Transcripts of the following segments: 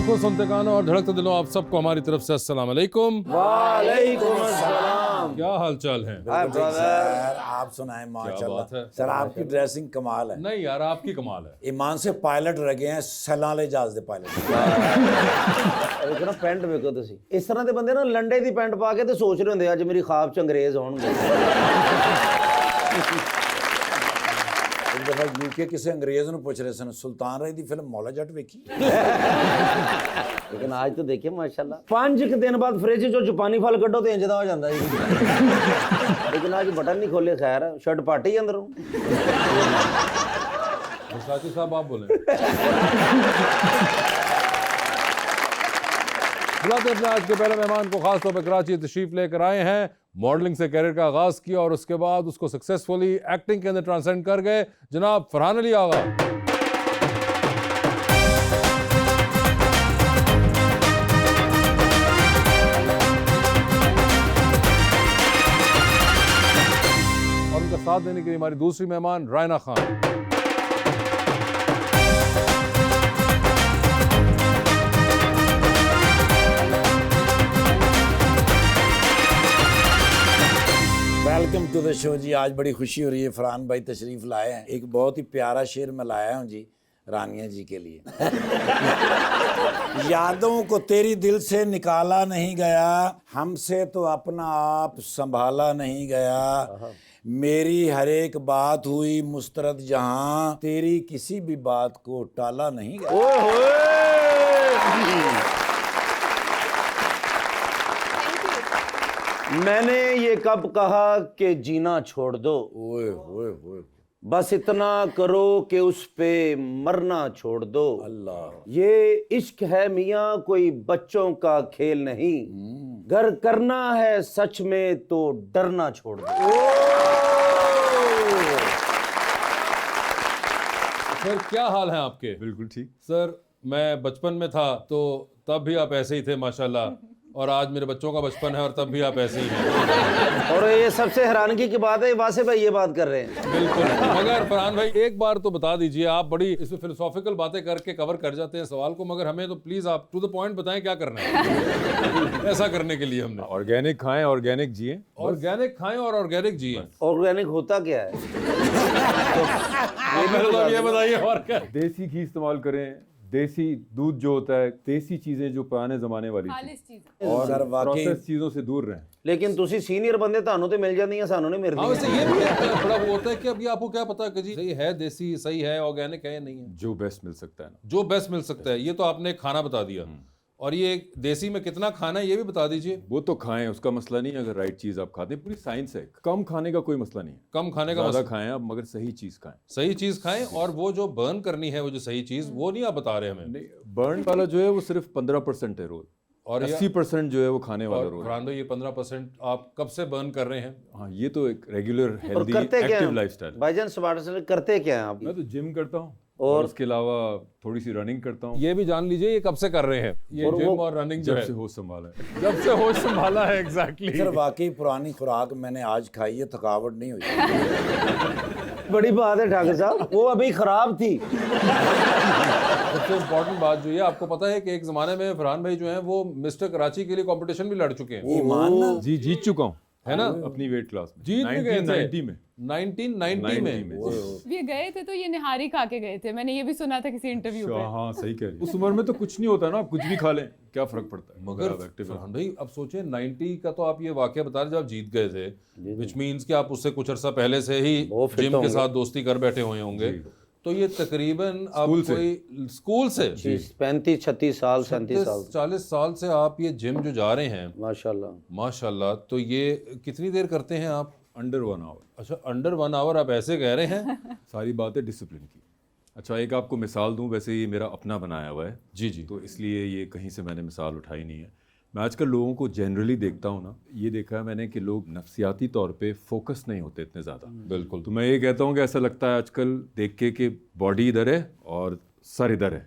आंखों सुनते कानों और धड़कते दिलों आप सबको हमारी तरफ से अस्सलाम वालेकुम। वालेकुम अस्सलाम। क्या हाल चाल है? सर आप सुनाएं। बात है? माशाल्लाह सर आपकी ड्रेसिंग कमाल है। नहीं यार, आपकी कमाल है। ईमान से पायलट रह गए हैं, सैलाले जहाज दे पायलट। ਦੇਖੋ ਨਾ ਪੈਂਟ ਵੇਖੋ ਤੁਸੀਂ ਇਸ ਤਰ੍ਹਾਂ ਦੇ ਬੰਦੇ ਨਾ ਲੰਡੇ ਦੀ ਪੈਂਟ ਪਾ ਕੇ ਤੇ ਸੋਚ ਰਹੇ ਹੁੰਦੇ ਅੱਜ ਮੇਰੀ ਖਾਬ ਚ ਅੰਗਰੇਜ਼ ਹੋਣਗੇ। एक दफा यूके किसी अंग्रेज ਨੂੰ ਪੁੱਛ ਰਹੇ ਸਨ ਸੁਲਤਾਨ ਰਾਏ ਦੀ ਫਿਲਮ ਮੌਲਾ ਜੱਟ ਵੇਖੀ। ਲੇਕਿਨ ਅੱਜ ਤਾਂ ਦੇਖੇ ਮਾਸ਼ਾਅੱਲਾ 5 ਦਿਨ ਬਾਅਦ ਫ੍ਰਿਜ ਚੋਂ ਜਾਪਾਨੀ ਫਲ ਕੱਢੋ ਤੇ ਇੰਜ ਦਾ ਹੋ ਜਾਂਦਾ ਜੀ। ਲੇਕਿਨ ਅੱਜ ਬਟਨ ਨਹੀਂ ਖੋਲੇ, ਖੈਰ ਸ਼ਰਟ ਪਾਟ ਹੀ ਅੰਦਰੋਂ। साथी साहब आप बोले। बुलाते अपने आज के पहले मेहमान को खास तौर पर कराची तशरीफ लेकर आए हैं। मॉडलिंग से कैरियर का आगाज किया और उसके बाद उसको सक्सेसफुली एक्टिंग के अंदर ट्रांसेंड कर गए जनाब फरहान अली आगा। और उनका साथ देने के लिए हमारी दूसरी मेहमान Raina Khan. Welcome to the show जी। आज बड़ी खुशी हो रही है, फरहान भाई तशरीफ लाए हैं। एक बहुत ही प्यारा शेर मैं लाया हूँ जी रानिया जी के लिए। यादों को तेरी दिल से निकाला नहीं गया, हमसे तो अपना आप संभाला नहीं गया, मेरी हर एक बात हुई मुस्तरद जहां, तेरी किसी भी बात को टाला नहीं गया। ਓਏ ਹੋਏ मैंने ये कब कहा कि जीना छोड़ दो, ओए ओए ओए बस इतना करो कि उस पे मरना छोड़ दो। अल्लाह। ये इश्क है मियाँ कोई बच्चों का खेल नहीं, घर करना है सच में तो डरना छोड़ दो। सर क्या हाल है आपके? बिल्कुल ठीक। सर मैं बचपन में था तो तब भी आप ऐसे ही थे माशाल्लाह, और आज मेरे बच्चों का बचपन है और तब भी आप ऐसे ही हैं। और ये सबसे हैरानगी की बात है वासिफ भाई ये बात कर रहे हैं। बिल्कुल। मगर फरहान भाई एक बार तो बता दीजिए, आप बड़ी इसमें फिलोसॉफिकल बातें करके कवर कर जाते हैं सवाल को, मगर हमें तो प्लीज आप टू द पॉइंट बताएं क्या करना है। ऐसा करने के लिए हमने ऑर्गेनिक खाएं, ऑर्गेनिक जिए। ऑर्गेनिक खाएं और ऑर्गेनिक जिए। ऑर्गेनिक होता क्या है? मतलब ये बताइए और क्या? देसी घी इस्तेमाल करें, देसी दूध जो होता है, देसी चीजें जो पुराने जमाने वाली थी, और सर वाकई प्रोसेस चीजों से दूर रहें। लेकिन तुसी सीनियर बंदे ਤੁਹਾਨੂੰ ਤੇ ਮਿਲ ਜਾਂਦੀਆਂ ਸਾਨੂੰ नहीं मिल हाँ, रही। वैसे ये भी बड़ा वो होता है कि अभी आपको क्या पता कि जी सही है देसी, सही है ऑर्गेनिक है या नहीं है। जो बेस्ट मिल सकता है ना, जो बेस्ट मिल सकता है, ये तो आपने एक खाना बता दिया, और ये देसी में कितना खाना है ये भी बता दीजिए। वो तो खाएं, उसका मसला नहीं है। अगर राइट चीज आप खाते हैं, पूरी साइंस है। कम खाने का कोई मसला नहीं है, कम खाने का ज्यादा मसला, खाएं आप, मगर सही चीज खाएं। सही चीज खाएं, और वो जो बर्न करनी है वो जो सही चीज वो नहीं आप बता रहे हमें। नहीं, बर्न वाला जो है वो सिर्फ 15% है रोज, और और ये- 80% जो है वो खाने वाला रोज। फरहान भाई ये 15% आप कब से बर्न कर रहे हैं? हाँ, ये तो एक रेगुलर और हेल्दी करते क्या एक्टिव हैं लाइफस्टाइल। भाईजान स्मार्ट से करते क्या हैं आप? मैं तो जिम करता हूँ और और उसके अलावा थोड़ी सी रनिंग करता हूँ। ये भी जान लीजिए ये कब से कर रहे हैं, ये और जिम वो- और रनिंग जो जब है से होश संभाला है। जब से होश संभाला है। एग्जैक्टली। सर वाकई पुरानी खुराक मैंने आज खाई है, थकावट नहीं हुई। बड़ी बात है ठाकुर साहब, वो अभी खराब थी। सबसे इम्पोर्टेंट बात जो है, आपको पता है कि एक जमाने में फरहान भाई जो हैं वो मिस्टर कराची के लिए कंपटीशन भी लड़ चुके हैं, ईमान ना जी, जीत चुका हूँ, है ना? अपनी वेट क्लास में। जीत भी गए थे 1990 में। 1990 में। ये गए थे तो ये निहारी खा के गए थे, मैंने ये भी सुना था किसी इंटरव्यू अच्छा, में। हाँ सही कह रही है। उस उम्र में तो कुछ नहीं होता ना, आप कुछ भी खा लें, क्या फर्क पड़ता है। मगर आप एक्टिव फरहान भाई अब सोचे 90 का तो आप ये वाकया बता रहे जब आप जीत गए थे, विच मीन्स कि आप उससे कुछ अर्सा पहले से ही वो fit जिम के होंगे। साथ दोस्ती कर बैठे हुए होंगे, तो ये तकरीबन अब स्कूल से। कोई स्कूल से 35-36 साल 37 साल 40 साल से आप ये जिम जो जा रहे हैं माशाल्लाह। माशाल्लाह, तो ये कितनी देर करते हैं आप? Under 1 hour. अच्छा अंडर 1 आवर आप ऐसे कह रहे हैं? सारी बात है डिसिप्लिन की। अच्छा एक आपको मिसाल दूं, वैसे ये मेरा अपना बनाया हुआ है जी जी। तो इसलिए ये कहीं से मैंने मिसाल उठाई नहीं है। मैं आजकल लोगों को जनरली देखता हूँ ना, ये देखा है मैंने कि लोग नफसियाती तौर पे फोकस नहीं होते इतने ज़्यादा। बिल्कुल। तो मैं ये कहता हूँ कि ऐसा लगता है आजकल देख के कि बॉडी इधर है और सर इधर है,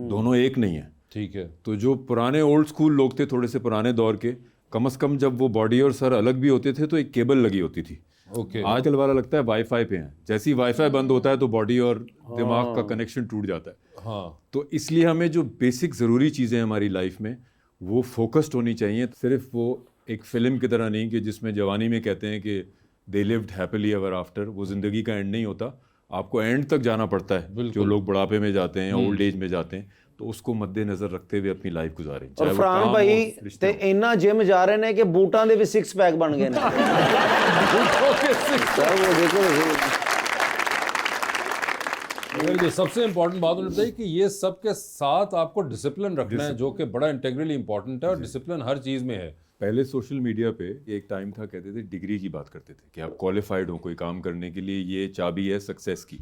दोनों एक नहीं है। ठीक है। तो जो पुराने ओल्ड स्कूल लोग थे, थोड़े से पुराने दौर के, कम से कम जब वो बॉडी और सर अलग भी होते थे तो एक केबल लगी होती थी। ओके आजकल वाला लगता है वाईफाई पे है, जैसे ही वाईफाई बंद होता है तो बॉडी और दिमाग का कनेक्शन टूट जाता है। हाँ तो इसलिए हमें जो बेसिक ज़रूरी चीज़ें हैं हमारी लाइफ में वो फोकस्ड होनी चाहिए। सिर्फ वो एक फिल्म की तरह नहीं कि जिसमें जवानी में कहते हैं कि they lived happily ever after, वो ज़िंदगी का एंड नहीं होता, आपको एंड तक जाना पड़ता है। जो लोग बुढ़ापे में जाते हैं या ओल्ड एज में जाते हैं तो उसको मद्देनज़र रखते हुए अपनी लाइफ गुजारें। और फरहान भाई ते इन्ना जिम जा रहे हैं कि बूटां दे भी 6 पैक बन गए ने। सर वो देखो जो सबसे इम्पोर्टेंट बात उन्होंने बताई कि ये सब के साथ आपको डिसिप्लिन रखना है, जो कि बड़ा इंटेग्रली इंपॉर्टेंट है, और डिसिप्लिन हर चीज़ में है। पहले सोशल मीडिया पे एक टाइम था, कहते थे डिग्री की बात करते थे कि आप क्वालिफाइड हो कोई काम करने के लिए, ये चाबी है सक्सेस की।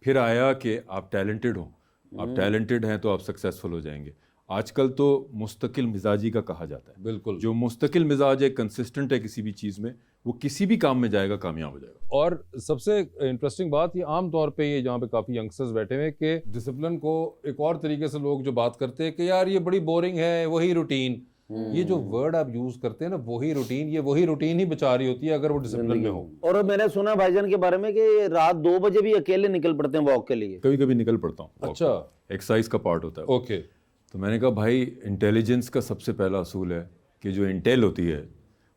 फिर आया कि आप टैलेंटेड हो, आप टैलेंटेड हैं तो आप सक्सेसफुल हो जाएंगे। आजकल तो मुस्तकिल मिजाजी का कहा जाता है। बिल्कुल। जो मुस्तकिल मिजाज है, कंसिस्टेंट है किसी भी चीज़ में, वो किसी भी काम में जाएगा, कामयाब हो जाएगा। और सबसे इंटरेस्टिंग बात ये आम तौर पे ये जहाँ पे काफ़ी यंगस्टर्स बैठे हुए हैं कि डिसिप्लिन को एक और तरीके से लोग जो बात करते हैं कि यार ये बड़ी बोरिंग है, वही रूटीन। ये जो वर्ड आप यूज करते हैं ना, वही रूटीन, ये वही रूटीन ही बचा रही होती है अगर वो डिसिप्लिन में हो। और मैंने सुना भाईजान के बारे में कि रात 2 बजे भी अकेले निकल पड़ते हैं वॉक के लिए। कभी कभी निकल पड़ता हूँ। अच्छा। एक्सरसाइज का पार्ट होता है। ओके। तो मैंने कहा भाई इंटेलिजेंस का सबसे पहला असूल है कि जो इंटेल होती है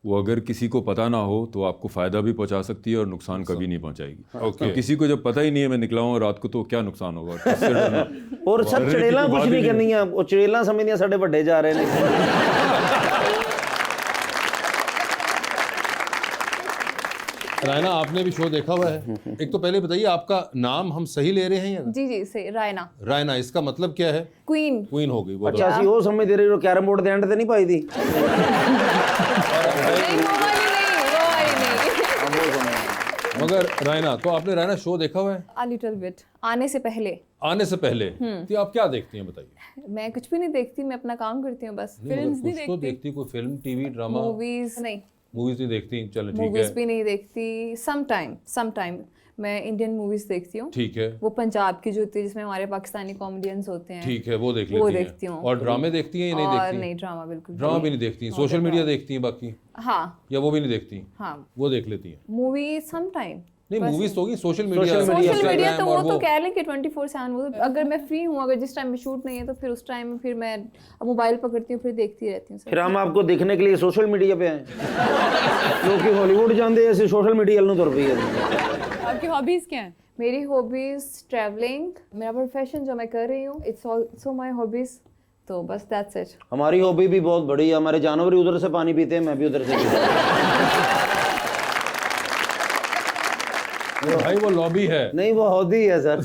वो अगर किसी को पता ना हो तो आपको फ़ायदा भी पहुंचा सकती है और नुकसान कभी नहीं पहुंचाएगी। ओके। तो किसी को जब पता ही नहीं है मैं निकला हूँ रात को तो क्या नुकसान होगा, किससे डरना? और सर चड़ेला कुछ नहीं करनी है, वो चड़ेला समझदियां साडे ਵੱਡੇ जा रहे हैं। रायना, आपने भी शो देखा हुआ है। एक तो पहले बताइए आपका नाम हम सही ले रहे हैं या जी जी सही, रायना। रायना, इसका मतलब क्या है? क्वीन। क्वीन हो गई वो। अच्छा सी वो समझ दे रहे हो कैरम बोर्ड दे एंड ते नहीं पाई दी। नहीं वो वाली नहीं। मगर रायना, तो आपने रायना शो देखा हुआ है? A little bit, आने से पहले। आने से पहले तो आप क्या देखती हैं बताइए? मैं कुछ भी नहीं देखती, मैं अपना काम करती हूँ बस। नहीं, फिल्म्स मगर नहीं कुछ तो देखती, देखती, कोई फिल्म, टीवी, ड्रामा? मूवीज नहीं, मूवीज नहीं देखती? चलो ठीक मूवीज है, भी नहीं देखती। सम टाइम मैं इंडियन मूवीज देखती हूँ। ठीक है, वो पंजाब की जो होती है जिसमें हमारे पाकिस्तानी कॉमेडियंस होते हैं, ठीक है, वो देख वो लेती हैं। देखती हूँ। और ड्रामे देखती हैं या नहीं और देखती? नहीं, ड्रामा बिल्कुल ड्रामा भी नहीं देखती। सोशल मीडिया देखती हैं बाकी, हाँ या वो भी नहीं देखती? हाँ। वो देख लेती हैं? Movie some time. नहीं, मूवीज तो होगी, सोशल मीडिया। सोशल मीडिया तो वो तो कह लें कि 24/7 वो तो, अगर मैं फ्री हूँ, अगर जिस टाइम में शूट नहीं है तो फिर उस टाइम में फिर मैं मोबाइल पकड़ती हूँ, फिर देखती रहती हूँ। फिर हम आपको देखने के लिए सोशल मीडिया पे आए। लोग की हॉलीवुड जाते ऐसे सोशल मीडिया ਨੂੰ ਤੁਰ ਪਈ है। आपकी हॉबीज क्या हैं? मेरी हॉबीज ट्रैवलिंग, मेरा प्रोफेशन जो मैं कर रही हूँ, इट्स ऑल्सो माय हॉबीज, तो बस दैट्स इट। हमारी हॉबी भी बहुत बड़ी है, हमारे जानवर उधर से पानी पीते हैं, मैं भी उधर से पीता हूं। भाई वो लॉबी है। नहीं वो हॉबी है सर।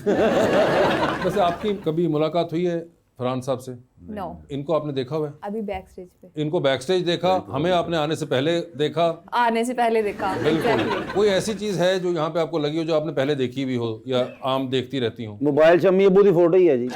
वैसे आपकी कभी मुलाकात हुई है फरहान साहब से? नो, इनको आपने देखा हुआ है? अभी बैक स्टेज पे। इनको बैक स्टेज देखा, हमें आपने आने से पहले देखा? आने से पहले देखा। बिल्कुल। Exactly. कोई ऐसी चीज है जो यहाँ पे आपको लगी हो जो आपने पहले देखी भी हो या आम देखती रहती हो? मोबाइल च अम्मी अबू की फोटो ही है जी।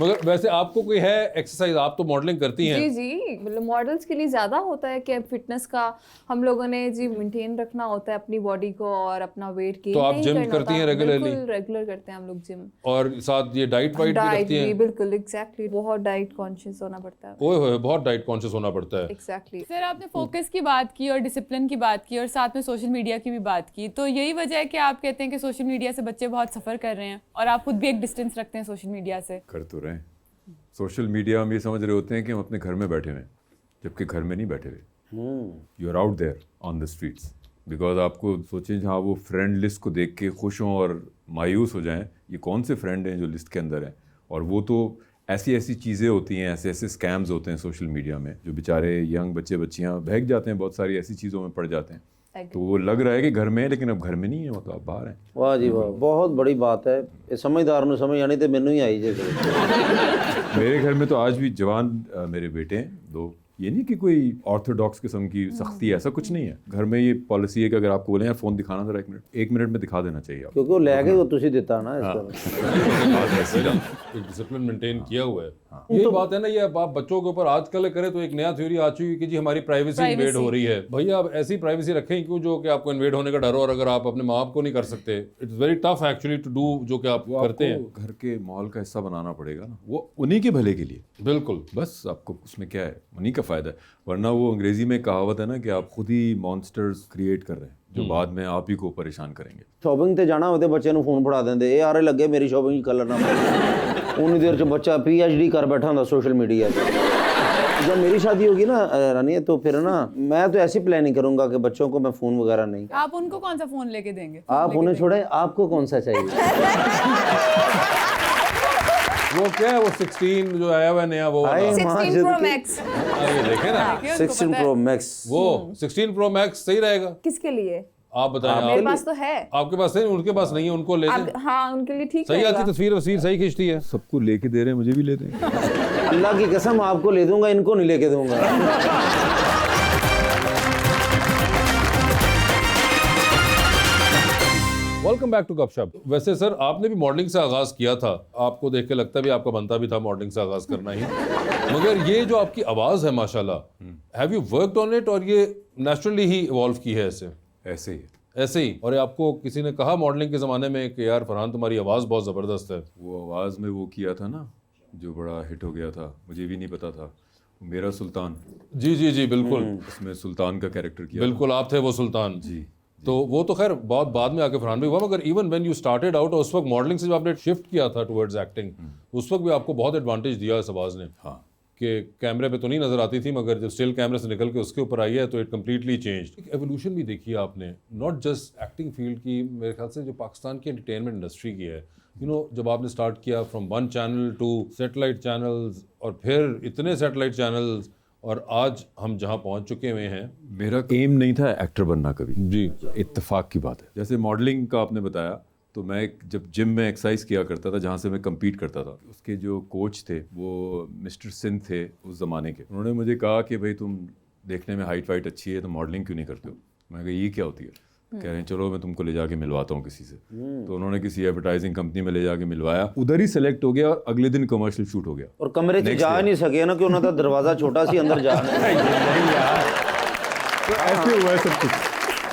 मगर वैसे आपको कोई है एक्सरसाइज? आप तो मॉडलिंग करती हैं। जी जी, मतलब मॉडल्स के लिए ज़्यादा होता है कि फिटनेस का हम लोगों ने जी मेंटेन रखना होता है अपनी बॉडी को और अपना वेट गेन तो आप नहीं जिम करना करती होता। हैं regularly? बिल्कुल रेगुलर करते हैं हम लोग जिम। और साथ ये डाइट वाइट भी डाइट रखती भी हैं? बिल्कुल, एग्जैक्टली, बहुत डाइट कॉन्शियस होना पड़ता है। ओए होए, बहुत डाइट कॉन्शियस होना पड़ता है। एग्जैक्टली। सर आपने फोकस की बात की और डिसिप्लिन की बात की और साथ में सोशल मीडिया की भी बात की, तो यही वजह है कि आप कहते हैं कि सोशल मीडिया से बच्चे बहुत सफ़र कर रहे हैं और आप खुद भी एक डिस्टेंस रखते हैं सोशल मीडिया से? कर तो रहे हैं। सोशल मीडिया हम ये समझ रहे होते हैं कि हम अपने घर में बैठे हुए हैं, जबकि घर में नहीं बैठे हुए। You are out there on the streets. Because आपको सोचें जहाँ वो फ्रेंड लिस्ट को देख के खुश हों और मायूस हो जाएं, ये कौन से फ्रेंड हैं जो लिस्ट के अंदर हैं? और वो तो ऐसी ऐसी चीज़ें होती हैं, ऐसे ऐसे स्कैम्स होते हैं सोशल मीडिया में, जो बेचारे यंग बच्चे बच्चियाँ बहक जाते हैं, बहुत सारी ऐसी चीज़ों में पड़ जाते हैं। तो वो लग रहा है कि घर में है लेकिन अब घर में नहीं है, मतलब आप बाहर हैं। वाह जी वाह, बहुत बड़ी बात है। ये समझदार ਨੂੰ समझ आनी तो मैनू ही आई जी। मेरे घर में तो आज भी जवान मेरे बेटे हैं, 2 ये नहीं कि कोई ऑर्थोडॉक्स किस्म की सख्ती है, ऐसा कुछ नहीं है। घर में ये पॉलिसी है कि अगर आपको बोले यार फ़ोन दिखाना जरा 1 मिनट में दिखा देना चाहिए आपको। क्योंकि वो ले गए वो तुझे देता ना इसका। बात ऐसी ना। एक डिसिप्लिन मेंटेन किया हुआ है। यही बात है ना, ये आप बच्चों के ऊपर आजकल करें तो एक नया थ्योरी आ चुकी है कि जी हमारी प्राइवेसी इन्वेड हो रही है। भैया आप ऐसी प्राइवेसी रखें क्यों जो कि आपको इन्वेड होने का डर हो, और अगर आप अपने माँ बाप को नहीं कर सकते, it's very tough actually to do जो कि आप करते हैं। घर के माहौल का हिस्सा बनाना पड़ेगा ना, वो उन्हीं के भले के लिए। बिल्कुल, बस आपको उसमें क्या है, उन्हीं का फायदा है। वरना वो अंग्रेजी में कहावत है ना कि आप खुद ही मॉन्स्टर्स क्रिएट कर रहे हैं जो बाद में आप ही को परेशान करेंगे। ਸ਼ੋਪਿੰਗ ਤੇ ਜਾਣਾ ਹੋਵੇ ਤੇ ਬੱਚੇ ਨੂੰ ਫੋਨ ਫੜਾ ਦਿੰਦੇ, ਇਹ ਆਰੇ ਲੱਗੇ ਮੇਰੀ ਸ਼ੋਪਿੰਗ ਕਰ ਲੈਣਾ। ਉਨੀ ਦੇਰ ਚ ਬੱਚਾ PhD कर बैठा ਹੁੰਦਾ सोशल मीडिया पे। जब मेरी शादी होगी ना रानी, तो फिर ना मैं तो ऐसी प्लानिंग करूंगा कि बच्चों को मैं फ़ोन वगैरह नहीं। आप उनको कौन सा फ़ोन लेके देंगे? आप उन्हें छोड़े, आपको कौन सा चाहिए? वो क्या है वो 16 जो आया हुआ है नया वो वाला। 16 Pro Max ये देखे ना, 16 Pro Max। वो 16 Pro Max सही रहेगा। किसके लिए? आप बताएं। मेरे पास तो है। आपके पास है, उनके पास नहीं है, उनको ले दें। हाँ उनके लिए ठीक सही रहेगा। आती तस्वीर सही खींचती है। सबको लेके दे रहे हैं, मुझे भी ले दें। अल्लाह की कसम आपको ले दूंगा, इनको नहीं लेके दूंगा। वेलकम बैक टू गपशप। वैसे सर आपने भी मॉडलिंग से आगाज किया था, आपको देख के लगता भी आपका बनता भी था मॉडलिंग से आगाज करना ही, मगर ये जो आपकी आवाज है माशाल्लाह, have you worked on it और ये नेचुरली ही इवॉल्व की है ऐसे ही ऐसे ही? और आपको किसी ने कहा मॉडलिंग के ज़माने में कि यार फरहान तुम्हारी आवाज़ बहुत ज़बरदस्त है? वो आवाज़ में वो किया था ना जो बड़ा हिट हो गया था, मुझे भी नहीं पता था, मेरा सुल्तान। जी जी जी बिल्कुल, उसमें सुल्तान का कैरेक्टर किया बिल्कुल आप थे वो सुल्तान जी। तो वो तो खैर बहुत बाद में आके फरहान भी हुआ, मगर even when you started out उस वक्त मॉडलिंग से जब आपने शिफ्ट किया था टुवर्ड्स एक्टिंग, उस वक्त भी आपको बहुत एडवांटेज दिया इस आवाज़ ने। हाँ, कि कैमरे पे तो नहीं नजर आती थी, मगर जब स्टिल कैमरे से निकल के उसके ऊपर आई है तो इट कम्प्लीटली चेंज्ड। एक एवोल्यूशन भी देखी है आपने, नॉट जस्ट एक्टिंग फील्ड की, मेरे ख्याल से जो पाकिस्तान की एंटरटेनमेंट इंडस्ट्री की है। यू नो जब आपने स्टार्ट किया from 1 channel to satellite channels और फिर इतने सैटेलाइट चैनल्स, और आज हम जहाँ पहुँच चुके हुए हैं। मेरा एम नहीं था एक्टर बनना कभी जी, इत्तेफाक की बात है। जैसे मॉडलिंग का आपने बताया, तो मैं जब जिम में एक्सरसाइज किया करता था जहाँ से मैं कम्पीट करता था, उसके जो कोच थे वो मिस्टर सिंह थे उस ज़माने के। उन्होंने मुझे कहा कि भाई तुम देखने में हाइट वाइट अच्छी है तो मॉडलिंग क्यों नहीं करते हो? मैं कहा ये क्या होती है? कह रहे हैं चलो मैं तुमको ले जाके मिलवाता हूँ किसी से। तो उन्होंने किसी एडवर्टाइजिंग कंपनी में ले जाके मिलवाया, उधर ही सेलेक्ट हो गया और अगले दिन कमर्शियल शूट हो गया। और कमरे से जा नहीं सके ना, क्यों ना था दरवाजा छोटा सी, अंदर जा ऐसे हुआ है सब कुछ।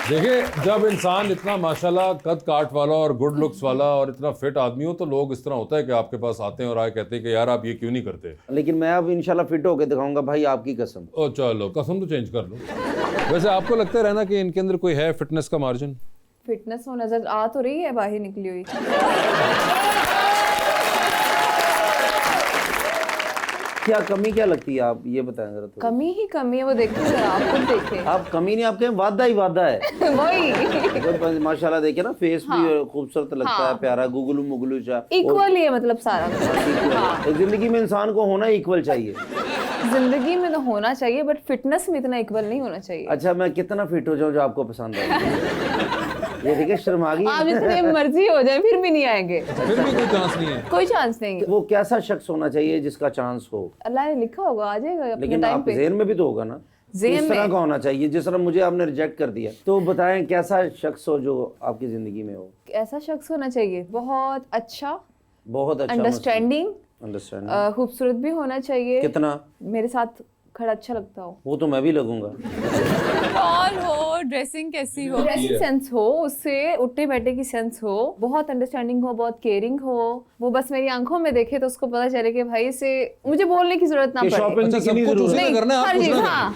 देखिए जब इंसान इतना माशाल्लाह कद काट वाला और गुड लुक्स वाला और इतना फिट आदमी हो तो लोग इस तरह होता है कि आपके पास आते हैं और आए कहते हैं कि यार आप ये क्यों नहीं करते। लेकिन मैं अब इंशाल्लाह फिट होके दिखाऊंगा भाई, आपकी कसम। ओ चलो कसम तो चेंज कर लो। वैसे आपको लगता है रहना कि इनके अंदर कोई है फिटनेस का मार्जिन? फिटनेस वो नजर आ तो रही है, बाहर निकली हुई। क्या कमी क्या लगती है, आप ये बताएं जरा। तो कमी ही कमी है, वो देखिए जरा, आप खुद देखें। आप कमी नहीं, आपके वादा ही वादा है। वही माशाल्लाह देखिए ना, फेस भी खूबसूरत लगता है, प्यारा, गुगलू मुगलू सा इक्वल ही है मतलब सारा। हाँ। जिंदगी में इंसान को होना इक्वल चाहिए। जिंदगी में तो होना चाहिए बट फिटनेस में इतना इक्वल नहीं होना चाहिए। अच्छा मैं कितना फिट हो जाऊं जो आपको पसंद आए? ये देखिए शर्म आ गई। आप जितने मर्जी हो जाए फिर भी नहीं आएंगे, फिर भी कोई चांस नहीं है। कोई चांस नहीं है। वो कैसा शख्स होना चाहिए जिसका चांस हो? अल्लाह ने लिखा होगा, आ जाएगा अपने लेकिन टाइम आप पे। ज़हन में भी तो होगा ना, ज़हन इस तरह में। का होना चाहिए जिस तरह मुझे आपने रिजेक्ट कर दिया। तो बताएं कैसा शख्स हो जो आपकी जिंदगी में हो? ऐसा शख्स होना चाहिए बहुत अच्छा, बहुत अच्छा, अंडरस्टैंडिंग, अंडरस्टैंडिंग। खूबसूरत भी होना चाहिए, कितना? मेरे साथ खड़ा अच्छा लगता हो, वो तो मैं भी लगूंगा। टॉल हो, ड्रेसिंग कैसी हो, ड्रेसिंग सेंस हो, उससे उठने बैठने की सेंस हो, बहुत अंडरस्टैंडिंग हो, बहुत केयरिंग हो। वो बस मेरी आंखों में देखे तो उसको पता चले कि भाई से मुझे बोलने की जरूरत ना कि पड़े। शॉपिंग अच्छा, की सब नहीं कुछ जरूरत उसने है। करना है, आप हर कुछ चीज, ना हाँ।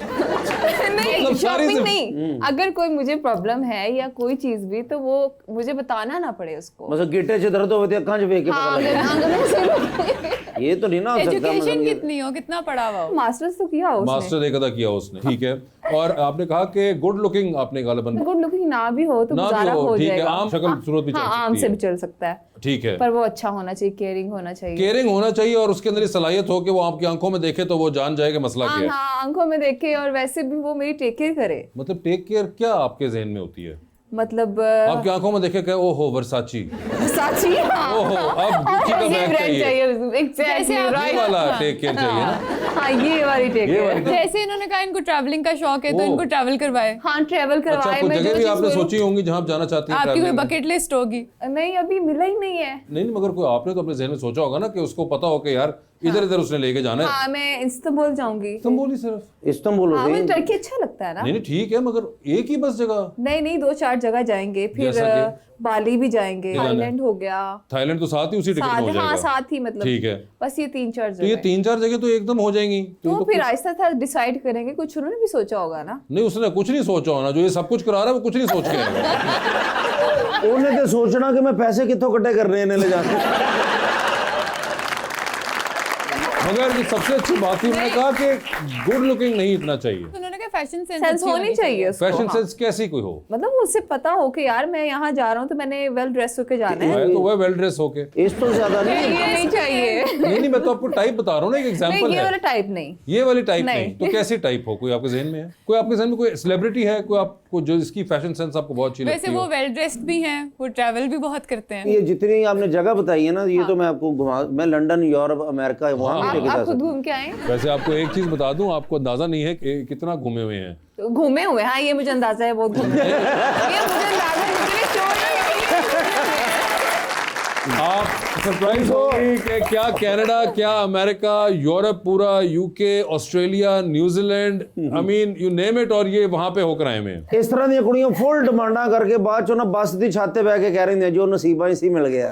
नहीं मतलब सारी शॉपिंग से- नहीं, अगर कोई मुझे प्रॉब्लम है या कोई चीज भी तो वो मुझे बताना ना पड़े उसको। मतलब गिट्टे से दर्द होते कहाँ से के हाँ, पता लगे? आंगन में से ये तो नहीं ना हो सकता। एजुकेशन मतलब कितनी हो, कितना पढ़ा हुआ हो? मास्टर्स तो किया उसने। मास्टर एक अदा किया उसने, ठीक है। और आपने कहा कि गुड लुकिंग, आपने गालिबन गुड लुकिंग ना भी हो तो ना भी गुजारा हो, हो ठीक है, जाएगा। आम शक्ल सूरत भी चल हाँ, आम सकती से है। भी चल सकता है, ठीक है, पर वो अच्छा होना चाहिए, केयरिंग होना चाहिए। केयरिंग होना चाहिए और उसके अंदर ये सलाहियत हो कि वो आपकी आंखों में देखे तो वो जान जाए कि मसला क्या है। हाँ, आंखों में देखे और वैसे भी वो मेरी टेक केयर करे। मतलब टेक केयर क्या आपके जहन में होती है? मतलब आपकी आंखों में देखे कहे ओहो वर्साची, साची, हाँ। ओहो अब गुच्ची का ये बैग brand चाहिए, चाहिए, exactly, जैसे आप- ये right। वाला टेक केयर चाहिए ना। हाँ, हाँ ये वाली टेक है। जैसे इन्होंने कहा इनको ट्रैवलिंग का शौक है तो ओ। इनको ट्रैवल करवाए। हाँ ट्रेवल अच्छा, करवाए। कोई मैं जगह जो भी चीज़ आपने बोलूं- सोची होंगी जहाँ आप जाना चाहती हैं आपकी कोई traveling में? बकेट लिस्ट होगी? नहीं अभी मिला ही नहीं है। नहीं मगर कोई आपने तो अपने जहन में सोचा होगा ना कि उसको पता हो कि यार इधर इधर उसने लेके जाना है। हाँ मैं इस्तांबुल जाऊंगी। तुम बोली सिर्फ इस्तांबुल हो हाँ मुझे गई। टर्की अच्छा लगता है ना। नहीं नहीं ठीक है मगर एक ही बस जगह। नहीं नहीं 2-4 जगह जाएंगे फिर जैसा कि? बाली भी जाएंगे, जाना है। थाईलैंड हो गया, थाईलैंड तो साथ ही उसी टिकट में हो साथ जाएगा। हाँ साथ ही मतलब ठीक है। बस ये 3-4 तो ये जगह। 3-4 जगह तो एकदम हो जाएंगी। तो फिर आहिस्ता आहिस्ता डिसाइड करेंगे। कुछ उन्होंने भी सोचा होगा ना। नहीं उसने कुछ नहीं सोचा होना, जो ये सब कुछ करा रहा है वो कुछ नहीं सोच के आएगा। उन्हें तो सोचना कि मैं पैसे कितों इकट्ठे कर रहे हैं ले जाके। मगर ये सबसे अच्छी बात थी, उन्होंने कहा कि गुड लुकिंग नहीं इतना चाहिए, उन्होंने कहा फैशन सेंस होनी चाहिए उसको। फैशन हाँ। सेंस कैसी कोई हो। मतलब उससे पता हो कि यार मैं यहाँ जा रहा हूँ तो मैंने वेल ड्रेस होके जाना है। मैं तो वह वेल ड्रेस होके। इस तो ज्यादा नहीं। ये नहीं चाहिए। नहीं नहीं मैं तो आपको टाइप बता रहा हूँ ना, एक नहीं एग्जांपल ये वाला है। टाइप नहीं। ये वाली टाइप नहीं। नहीं तो कैसी टाइप हो, कोई आपके जहन में है? कोई आपके जहन में कोई सेलिब्रिटी है, कोई आपको जो इसकी फैशन सेंस आपको बहुत अच्छी वैसे लगती वो हो? वेल ड्रेस्ड भी हैं, वो ट्रैवल भी बहुत करते हैं। ये जितनी आपने जगह बताई है ना, ये तो मैं आपको घुमा, मैं लंदन, यूरोप, अमेरिका वहां भी लेके जा आप खुद सकता घूम के आए? वैसे आपको एक चीज बता दूं, आपको अंदाजा नहीं है कि कितना घूमे हुए हैं। तो घूमे हुए हाँ ये मुझे अंदाजा है बहुत घूमे हुए। ये मुझे अंदाजा है, मुझे आप सरप्राइज होंगे कि क्या कनाडा, क्या अमेरिका, यूरोप पूरा, UK, Australia, New Zealand, I mean you name it, और ये वहां पे होकर आए हुए हैं। इस तरह दी कुड़ियां फुल डिमांडा करके बाद चो ना बस दी छाते बह के कह रही हैं जो नसीबा इसी मिल गया।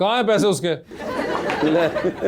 कहाँ है पैसे उसके?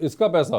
इसका पैसा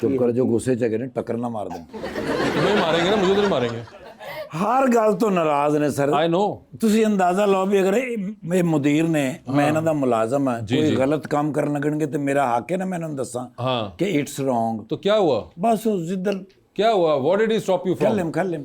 चुप कर, जो गुस्से च गए टक्कर ना मार दें। तुम्हें मारेंगे ना, मुझे तो नहीं मारेंगे। ਹਰ ਗੱਲ ਤੋਂ ਨਾਰਾਜ਼ ਨੇ ਸਰ। I know. ਤੁਸੀਂ ਅੰਦਾਜ਼ਾ ਲਾਓ ਵੀ ਅਗਰ ਇਹ ਮੁਦੀਰ ਨੇ, ਮੈਂ ਇਹਨਾਂ ਦਾ ਮੁਲਾਜ਼ਮ ਹਾਂ, ਜੀ, ਕੋਈ ਜੀ। ਗਲਤ ਕੰਮ ਕਰਨ ਲੱਗਣਗੇ ਤੇ ਮੇਰਾ ਹੱਕ ਹੈ ਨਾ ਮੈਂ ਇਹਨਾਂ ਨੂੰ ਦੱਸਾਂ हाँ ਕਿ ਇਟਸ ਰੋਂਗ। तो क्या हुआ? ਬਸ ਉਹ ਜਿੱਦਲ क्या हुआ? What did he stop you from? ਖੱਲਮ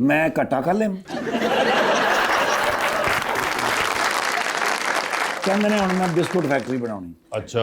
ਮੈਂ ਘਟਾ ਖੱਲਮ ਕਹਿੰਦੇ ਨੇ ਹੁਣ ਮੈਂ ਬਿਸਕੁਟ ਫੈਕਟਰੀ ਬਣਾਉਣੀ। अच्छा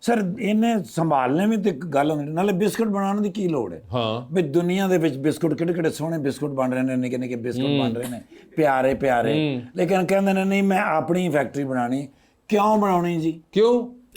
ਸਰ ਇਹਨੇ ਸੰਭਾਲਣੇ ਵੀ ਤੇ ਇੱਕ ਗੱਲ ਹੁੰਦੀ, ਨਾਲੇ ਬਿਸਕੁਟ ਬਣਾਉਣ ਦੀ ਕੀ ਲੋੜ ਹੈ? हाँ ਵੀ ਦੁਨੀਆ ਦੇ ਵਿੱਚ ਬਿਸਕੁਟ ਕਿਹੜੇ ਕਿਹੜੇ ਸੋਹਣੇ ਬਿਸਕੁਟ ਬਣ ਰਹੇ ਨੇ, ਨਿੱਕੇ ਨਿੱਕੇ ਬਿਸਕੁਟ ਬਣ ਰਹੇ ਨੇ, ਪਿਆਰੇ ਪਿਆਰੇ, ਲੇਕਿਨ ਕਹਿੰਦੇ ਨੇ ਨਹੀਂ ਮੈਂ ਆਪਣੀ ਫੈਕਟਰੀ ਬਣਾਣੀ। ਕਿਉਂ ਬਣਾਉਣੀ ਜੀ? क्यों?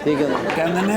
ठीक है। ਕਹਿੰਦੇ ਨੇ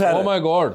सर। Oh my God।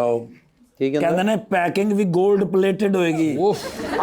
ਲਓ ठीक है। ਕਹਿੰਦੇ ਨੇ ਪੈਕਿੰਗ ਵੀ 골ਡ ਪਲੇਟਡ ਹੋਏਗੀ। उफ।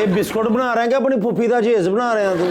ये बिस्कुट बना रहे हैं कि अपनी फुफी का झेस बना रहे हैं तुम?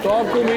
Talk to me।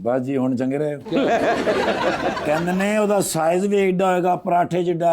ਬਸ ਜੀ ਹੁਣ ਚੰਗੇ ਰਹੇ ਹੋ। ਕਹਿੰਦੇ ਨੇ ਉਹਦਾ ਸਾਈਜ਼ ਵੀ ਏਡਾ ਹੋਏਗਾ ਪਰਾਠੇ ਜਿੱਡਾ।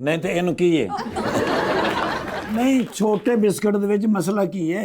ਨਹੀਂ ਤੇ ਇਹਨੂੰ ਕੀ ਹੈ? ਨਹੀਂ ਛੋਟੇ ਬਿਸਕਟ ਦੇ ਵਿੱਚ ਮਸਲਾ ਕੀ ਹੈ?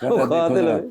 ਕਹਿੰਦਾ ਦੇਖੋ खाते ਜਰਾ। लगे।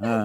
हाँ।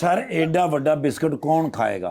ਸਰ ਏਡਾ ਵੱਡਾ ਬਿਸਕਟ ਕੌਣ ਖਾਏਗਾ?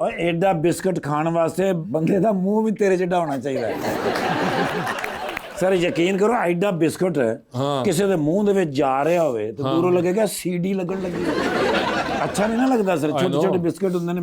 ਔਰ ਏਡਾ ਬਿਸਕਟ ਖਾਣ ਵਾਸਤੇ ਬੰਦੇ ਦਾ ਮੂੰਹ ਵੀ ਤੇਰੇ ਜਿੱਡਾ ਹੋਣਾ ਚਾਹੀਦਾ ਹੈ। ਸਰ ਯਕੀਨ ਕਰੋ ਐਡਾ ਬਿਸਕਟ ਕਿਸੇ ਦੇ ਮੂੰਹ ਦੇ ਵਿੱਚ ਜਾ ਰਿਹਾ ਹੋਵੇ ਤੇ ਦੂਰੋਂ ਲੱਗੇਗਾ ਸੀਡੀ ਲੱਗਣ ਲੱਗੀ। ਅੱਛਾ ਨਹੀਂ ਨਾ ਲੱਗਦਾ ਸਰ, ਛੋਟੇ ਛੋਟੇ ਬਿਸਕਟ ਹੁੰਦੇ ਨੇ।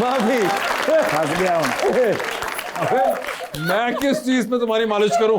माफी। ਫਸ ਗਿਆ ਹੁਣ। मैं किस चीज में तुम्हारी मालिश करूं?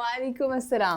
वालेकुम अस्सलाम।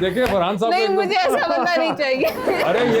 देखिए फरहान साहब नहीं को मुझे ऐसा बंदा नहीं चाहिए। एकदम- अरे ये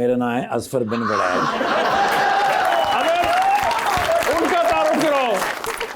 ਮੇਰਾ ਨਾਮ ਹੈ ਅਸਫਰ ਬਿਨ ਬੜਾਇਲ। उनका तारुफ कराओ।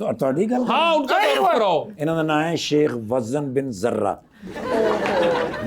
ਤੁਹਾਡੀ ਗੱਲ हाँ उनका तारुफ कराओ। ਇਹਨਾਂ ਦਾ ਨਾਮ ਹੈ ਸ਼ੇਖ ਵਜ਼ਨ ਬਿਨ ਜ਼र्रा।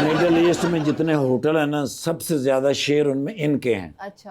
मिडिल ईस्ट में जितने होटल हैं ना, सबसे ज्यादा शेयर उनमें इनके हैं। अच्छा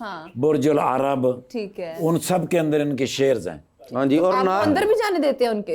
हाँ बुर्ज अल अरब, ठीक है। उन सब के अंदर इनके शेयर्स हैं। हाँ जी। और आपको ना अंदर भी जाने देते हैं उनके?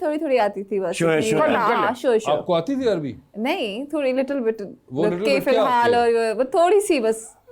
थोड़ी थोड़ी आती थी बस। शोए, शोए। हाँ शो शो। आपको आती थी अरबी? नहीं थोड़ी लिटिल बिट वो little के bit क्या फिलहाल होती और वो थोड़ी सी बस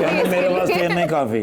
कहने मेरे इसके वास्ते लिए। नहीं काफी।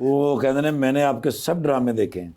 वो कहते ने मैंने आपके सब ड्रामे देखे हैं।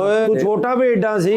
ओए तू छोटा भी एडा सी।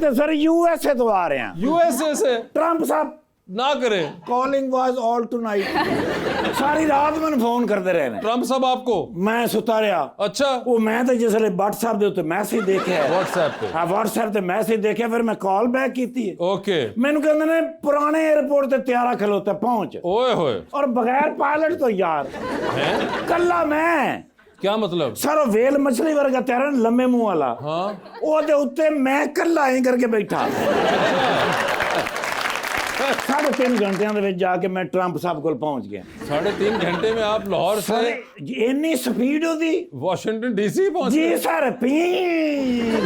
तो सर यूएसए तो आ रहे हैं। यूएसए से ट्रंप साहब ना करें। Calling was all tonight. सारी रात मैंने फोन करते रहे ने। ट्रम्प साहब आपको? मैं सुता रहा। अच्छा वो मैं तो जिसले व्हाट्सएप दे उत्ते मैसेज देखे है। व्हाट्सएप पे? हाँ व्हाट्सएप ते मैसेज देखे, फिर मैं कॉल बैक की थी। ओके। मैंने कहते ने पुराने एयरपोर्ट ते त्यारा खलोता पहुंच, ओए होए और बगैर पायलट तो यार हैं? कल्ला मैं क्या मतलब? सर वो वेल मछली वर्गा त्यारा न लम्बे मुंह वाला, हाँ ओदे उत्ते मैं कल्ला ही करके बैठा। 3.5 घंटियां दे विच जाके मैं ट्रंप साहब कोल पहुंच गया। 3.5 घंटे में आप लाहौर सर से इन्नी स्पीड होती वॉशिंगटन डीसी पहुंच जी गए? सर पी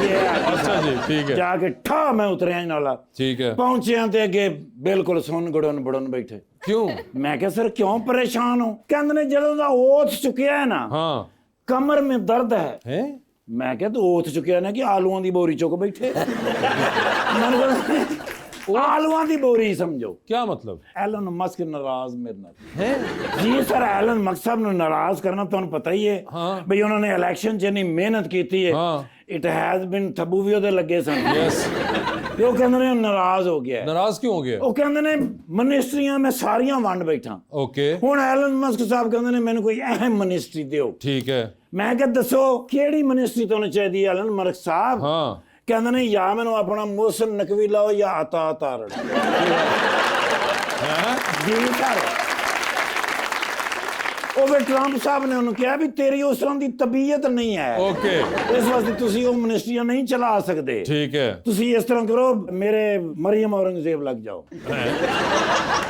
गया। अच्छा जी ठीक है जाके ठा मैं उतरिया ही नाला। ठीक है। पहुंचे ते अगे बिल्कुल सुन गुड़न बुड़न बैठे। क्यों? मैं क्या सर क्यों परेशान हो? कहते ने ਜਦੋਂ ਦਾ ओथ चुकिया है ना, हाँ कमर में दर्द है। हैं? मैं क्या तो ओथ चुकिया ना कि आलूओं की बोरी चुक बैठे। मैंने कहा, आलूओं की बोरी समझो। क्या मतलब? एलन मस्क नाराज मेरे नाल। हैं? जी सर एलन मस्क साहब ने नाराज करना ਤੁਹਾਨੂੰ पता ही है। हाँ। भाई उन्होंने इलेक्शन च इन्नी मेहनत की है। हाँ। इट हैज बीन तबू भी ਉਹਦੇ ਲੱਗੇ ਸਨ। यस। ਤੇ ਉਹ ਕਹਿੰਦੇ ਨੇ ਨਾਰਾਜ਼ ਹੋ ਗਿਆ। नाराज क्यों हो गया? ਉਹ ਕਹਿੰਦੇ ਨੇ ਮਿਨਿਸਟਰੀਆਂ ਮੈਂ ਸਾਰੀਆਂ ਵੰਡ ਬੈਠਾ। ओके ਹੁਣ ਐਲਨ ਮਸਕ ਸਾਹਿਬ ਕਹਿੰਦੇ ਨੇ ਮੈਨੂੰ ਕੋਈ ਅਹਿਮ ਮਿਨਿਸਟਰੀ ਦਿਓ। ठीक है। ਮੈਂ ਕਿਹਾ ਦੱਸੋ ਕਿਹੜੀ ਮਿਨਿਸਟਰੀ ਤੁਹਾਨੂੰ ਚਾਹੀਦੀ ਹੈ ਐਲਨ ਮਸਕ ਸਾਹਿਬ? हाँ ਕਹਿੰਦੇ ਨੇ ਜਾਂ ਮੈਨੂੰ ਆਪਣਾ ਮੋਹਸਨ ਨਕਵੀ ਲਾਓ ਜਾਂ ਆਤਾ ਤਾਰੜ। ਜੀ ਸਰ ਉਹ ਵੀ ਟਰੰਪ ਸਾਹਿਬ ਨੇ ਉਹਨੂੰ ਕਿਹਾ ਵੀ ਤੇਰੀ ਉਸ ਤਰ੍ਹਾਂ ਦੀ ਤਬੀਅਤ ਨਹੀਂ ਹੈ, ओके ਇਸ ਵਾਸਤੇ ਤੁਸੀਂ ਉਹ ਮਿਨਿਸਟਰੀਆਂ ਨਹੀਂ ਚਲਾ ਸਕਦੇ। ठीक है। ਤੁਸੀਂ ਇਸ ਤਰ੍ਹਾਂ ਕਰੋ ਮੇਰੇ ਮਰੀਮ ਔਰੰਗਜ਼ੇਬ ਲੱਗ ਜਾਓ।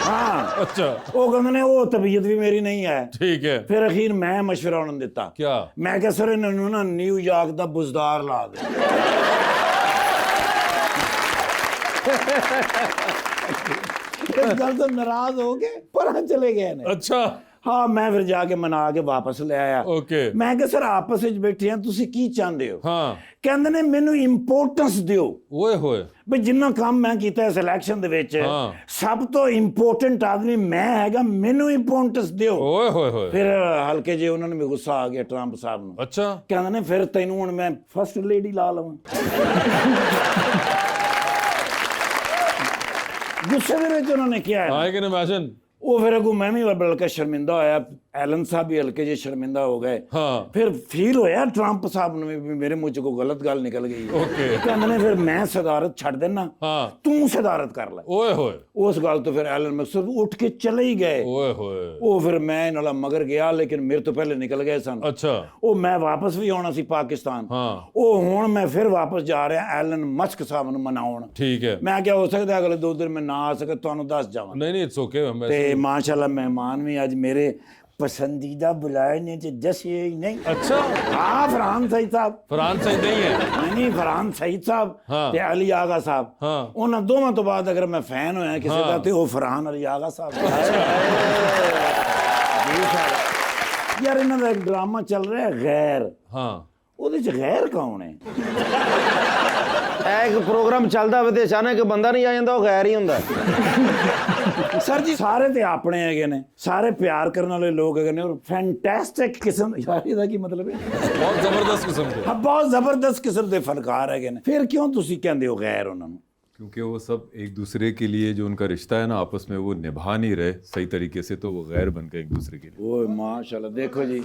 ਹਾਂ अच्छा ਉਹ ਕਹਿੰਦੇ ਨੇ ਉਹ ਤਬੀਅਤ ਵੀ ਮੇਰੀ ਨਹੀਂ ਹੈ। ठीक है। ਫਿਰ ਅਖੀਰ ਮੈਂ ਮਸ਼ਵਰਾ ਉਹਨਾਂ ਨੂੰ ਦਿੱਤਾ। क्या? ਮੈਂ ਕਿਹਾ ਸਰ ਇਹਨਾਂ ਨੂੰ ਨਾ ਨਿਊਯਾਰਕ ਦਾ ਬੁਜ਼ਦਾਰ ਲਾ ਦੇ। ਇਸ ਗੱਲ ਤੋਂ ਨਾਰਾਜ਼ ਹੋ ਕੇ ਪਰਾਂ ਚਲੇ ਗਏ ਨੇ। अच्छा ਹਾਂ ਮੈਂ ਫਿਰ ਜਾ ਕੇ ਮਨਾ ਕੇ ਵਾਪਸ ਲੈ ਆਇਆ। ओके ਮੈਂ ਕਿਹਾ ਸਰ ਆਪਸ ਵਿੱਚ ਬੈਠੇ ਆ, ਤੁਸੀਂ ਕੀ ਚਾਹੁੰਦੇ ਹੋ? हाँ ਕਹਿੰਦੇ ਨੇ ਮੈਨੂੰ ਇੰਪੋਰਟੈਂਸ ਦਿਓ ओए होए ਵੀ ਜਿੰਨਾ ਕੰਮ ਮੈਂ ਕੀਤਾ ਇਸ ਇਲੈਕਸ਼ਨ ਦੇ ਵਿੱਚ ਹਾਂ। ਸਭ ਤੋਂ ਇੰਪੋਰਟੈਂਟ ਆਦਮੀ ਮੈਂ ਹੈਗਾ, ਮੈਨੂੰ ਇੰਪੋਰਟੈਂਸ ਦਿਓ। ओए होए होए ਫਿਰ ਹਲਕੇ ਜੇ ਉਹਨਾਂ ਨੂੰ ਵੀ ਗੁੱਸਾ ਆ ਗਿਆ ਟਰੰਪ ਸਾਹਿਬ ਨੂੰ। अच्छा ਕਹਿੰਦੇ ਨੇ ਫਿਰ ਤੈਨੂੰ ਹੁਣ ਮੈਂ ਫਸਟ ਲੇਡੀ ਲਾ ਲਵਾਂ। ਗੁੱਸੇ ਦੇ ਵਿੱਚ ਉਹਨਾਂ ਨੇ ਕਿਹਾ आई कैन इमेजिन। ਉਹ ਫਿਰ ਅਗੂ ਮੈਂ ਵੀ ਬਲਕਿ ਸ਼ਰਮਿੰਦਾ ਹੋਇਆ, ਐਲਨ ਸਾਹਿਬ ਵੀ ਹਲਕੇ ਜੇ ਸ਼ਰਮਿੰਦਾ ਹੋ ਗਏ। हाँ ਫਿਰ ਫੀਲ ਹੋਇਆ ਟਰੰਪ ਸਾਹਿਬ ਨੂੰ ਵੀ ਮੇਰੇ ਮੂੰਹ ਚ ਕੋਈ ਗਲਤ ਗੱਲ ਨਿਕਲ ਗਈ ਹੈ। ओके ਕਹਿੰਦੇ ਨੇ ਫਿਰ ਮੈਂ ਸਦਾਰਤ ਛੱਡ ਦੇਣਾ, हाँ ਤੂੰ ਸਦਾਰਤ ਕਰ ਲੈ। ओए होए ਉਸ ਗੱਲ ਤੋਂ ਫਿਰ ਐਲਨ ਮਕਸਦ ਉੱਠ ਕੇ ਚਲੇ ਹੀ ਗਏ। ओए होए ਉਹ ਫਿਰ ਮੈਂ ਨਾਲ ਮਗਰ ਗਿਆ, ਲੇਕਿਨ ਮੇਰੇ ਤੋਂ ਪਹਿਲੇ ਨਿਕਲ ਗਏ ਸਨ। अच्छा ਉਹ ਮੈਂ ਵਾਪਸ ਵੀ ਆਉਣਾ ਸੀ ਪਾਕਿਸਤਾਨ। हाँ ਉਹ ਹੁਣ ਮੈਂ ਫਿਰ ਵਾਪਸ ਜਾ ਰਿਹਾ ਐਲਨ ਮਸਕ ਸਾਹਿਬ ਨੂੰ ਮਨਾਉਣ। ठीक है। ਮੈਂ ਕਿਹਾ ਹੋ ਸਕਦਾ ਅਗਲੇ 2 ਦਿਨ ਮੈਂ ਨਾ ਆ ਸਕੇ, ਤੁਹਾਨੂੰ ਦੱਸ ਜਾਵਾਂ। नहीं नहीं इट्स ओके। ਤੇ ਮਾਸ਼ਾਅੱਲਾ ਮਹਿਮਾਨ ਵੀ ਅੱਜ ਮੇਰੇ ਪਸੰਦੀਦਾ ਬੁਲਾਏ ਨੇ ਤੇ ਜੱਸੇ ਹੀ ਨਹੀਂ। अच्छा ਹਾਂ ਫਰਹਾਨ ਸਈਦ ਸਾਹਿਬ, फरहान सही नहीं है। ਨਹੀਂ ਫਰਹਾਨ ਸਈਦ ਸਾਹਿਬ ਹਾਂ। ਤੇ ਅਲੀ ਆਗਾ ਸਾਹਿਬ। हाँ ਉਹਨਾਂ ਦੋਵਾਂ ਤੋਂ ਬਾਅਦ ਅਗਰ ਮੈਂ ਫੈਨ ਹੋਇਆ ਕਿਸੇ ਦਾ ਤੇ ਉਹ ਫਰਹਾਨ ਅਲੀ ਆਗਾ ਸਾਹਿਬ। ਜੀ ਸਾਹਿਬ ਯਾਰ ਇਹਨਾਂ ਦਾ ਇੱਕ ਡਰਾਮਾ ਚੱਲ ਰਿਹਾ ਗੈਰ, हाँ ਉਹਦੇ ਚ ਗੈਰ ਕੌਣ ਹੈ? ਇਹ ਇੱਕ ਪ੍ਰੋਗਰਾਮ ਚੱਲਦਾ ਹੋਵੇ ਤੇ ਅਚਾਨਕ ਬੰਦਾ ਨਹੀਂ ਆ ਜਾਂਦਾ, ਉਹ ਗੈਰ ਹੀ ਹੁੰਦਾ। ਸਰ ਜੀ ਸਾਰੇ ਤੇ ਆਪਣੇ ਹੈਗੇ ਨੇ, ਸਾਰੇ ਪਿਆਰ ਕਰਨ ਵਾਲੇ ਲੋਕ ਹੈਗੇ ਨੇ, ਔਰ ਫੈਂਟੈਸਟਿਕ ਕਿਸਮ ਯਾਰ ਇਹਦਾ ਕੀ ਮਤਲਬ ਹੈ? बहुत जबरदस्त किस्म के। ਹਾਂ ਬਹੁਤ ਜ਼ਬਰਦਸਤ ਕਿਸਮ ਦੇ ਫਨਕਾਰ ਹੈਗੇ ਨੇ। ਫਿਰ ਕਿਉਂ ਤੁਸੀਂ ਕਹਿੰਦੇ ਹੋ ਗੈਰ ਉਹਨਾਂ ਨੂੰ? क्योंकि वो सब एक दूसरे के लिए जो उनका रिश्ता है ना आपस में वो निभा नहीं रहे सही तरीके से, तो वो गैर बन गए एक दूसरे के लिए। ਓਏ ਮਾਸ਼ਾਅੱਲਾ ਦੇਖੋ ਜੀ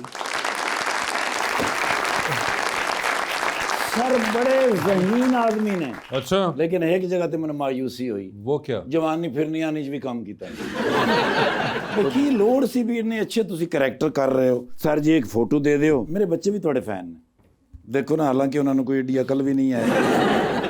सर बड़े ज़हीन आदमी ने, अच्छा, लेकिन एक जगह ते मैंने मायूसी हुई, वो क्या? जवानी फिरनी आनी च भी काम कीता की लोड़ सी भी इन्ने अच्छे तुसी करैक्टर कर रहे हो। सर जी एक फोटो दे दियो, मेरे बच्चे भी थोड़े फैन ने, देखो ना, हालांकि उन्होंने कोई एडी अकल भी नहीं है।